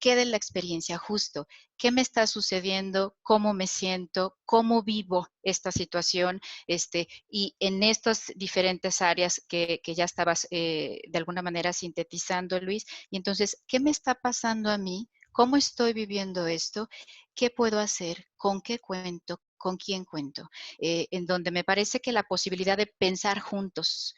D: ¿Qué de la experiencia justo? ¿Qué me está sucediendo? ¿Cómo me siento? ¿Cómo vivo esta situación? Y en estas diferentes áreas que ya estabas de alguna manera sintetizando, Luis. Y entonces, ¿qué me está pasando a mí? ¿Cómo estoy viviendo esto? ¿Qué puedo hacer? ¿Con qué cuento? ¿Con quién cuento? En donde me parece que la posibilidad de pensar juntos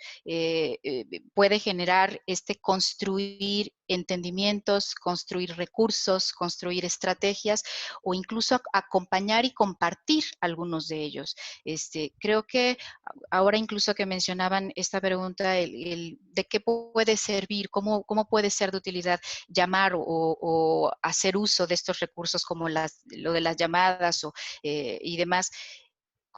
D: puede generar construir entendimientos, construir recursos, construir estrategias o incluso acompañar y compartir algunos de ellos. Creo que ahora incluso que mencionaban esta pregunta, el de qué puede servir, cómo puede ser de utilidad llamar o hacer uso de estos recursos como lo de las llamadas y demás,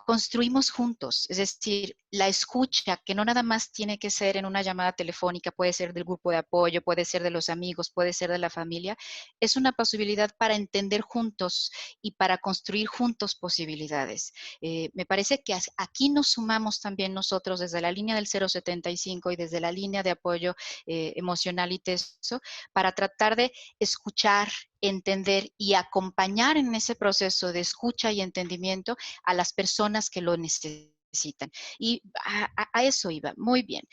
D: construimos juntos, es decir, la escucha, que no nada más tiene que ser en una llamada telefónica, puede ser del grupo de apoyo, puede ser de los amigos, puede ser de la familia, es una posibilidad para entender juntos y para construir juntos posibilidades. Me parece que aquí nos sumamos también nosotros desde la línea del 075 y desde la línea de apoyo emocional y TESO para tratar de escuchar, entender y acompañar en ese proceso de escucha y entendimiento a las personas que lo necesitan. necesitan. Y a eso iba, muy bien.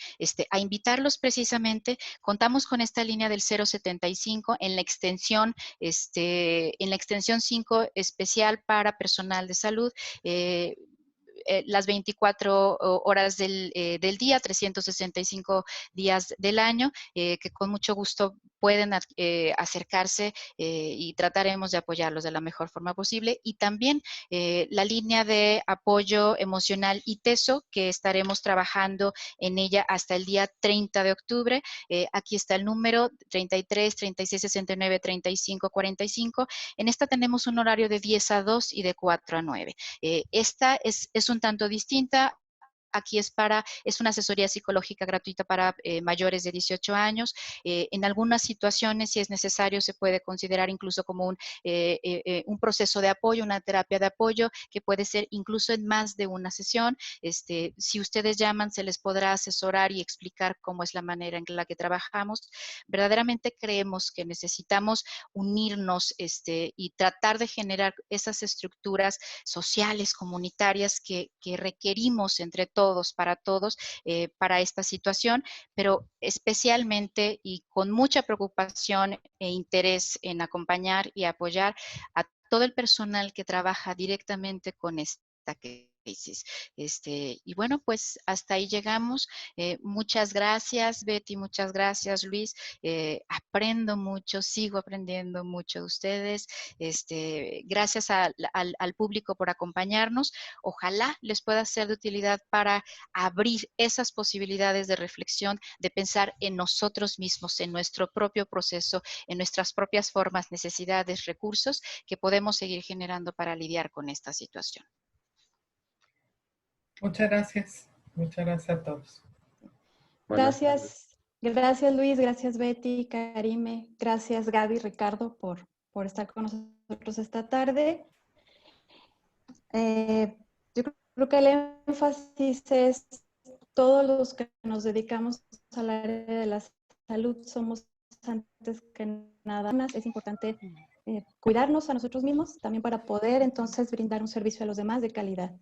D: A invitarlos precisamente, contamos con esta línea del 075 en la extensión, en la extensión 5 especial para personal de salud, las 24 horas del día, 365 días del año, que con mucho gusto pueden acercarse y trataremos de apoyarlos de la mejor forma posible. Y también la línea de apoyo emocional ITESO, que estaremos trabajando en ella hasta el día 30 de octubre. Aquí está el número 33 36 69 35 45. En esta tenemos un horario de 10 a 2 y de 4 a 9. Esta es un tanto distinta. Aquí es una asesoría psicológica gratuita para mayores de 18 años. En algunas situaciones, si es necesario, se puede considerar incluso como un proceso de apoyo, una terapia de apoyo, que puede ser incluso en más de una sesión. Si ustedes llaman, se les podrá asesorar y explicar cómo es la manera en la que trabajamos. Verdaderamente creemos que necesitamos unirnos y tratar de generar esas estructuras sociales, comunitarias que requerimos entre todos, para esta situación, pero especialmente y con mucha preocupación e interés en acompañar y apoyar a todo el personal que trabaja directamente con esta crisis. Y bueno, pues hasta ahí llegamos. Muchas gracias, Betty, muchas gracias, Luis. Aprendo mucho, sigo aprendiendo mucho de ustedes. Gracias al público por acompañarnos. Ojalá les pueda ser de utilidad para abrir esas posibilidades de reflexión, de pensar en nosotros mismos, en nuestro propio proceso, en nuestras propias formas, necesidades, recursos que podemos seguir generando para lidiar con esta situación.
B: Muchas gracias. Muchas gracias a todos.
A: Gracias. Gracias, Luis. Gracias, Betty, Karime. Gracias, Gaby, Ricardo, por estar con nosotros esta tarde. Yo creo que el énfasis es todos los que nos dedicamos al área de la salud somos, antes que nada, es importante cuidarnos a nosotros mismos también para poder entonces brindar un servicio a los demás de calidad.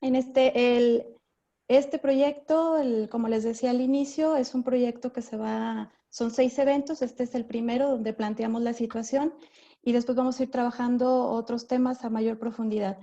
A: En este proyecto, como les decía al inicio, es un proyecto que son 6 eventos. Este es el primero donde planteamos la situación y después vamos a ir trabajando otros temas a mayor profundidad.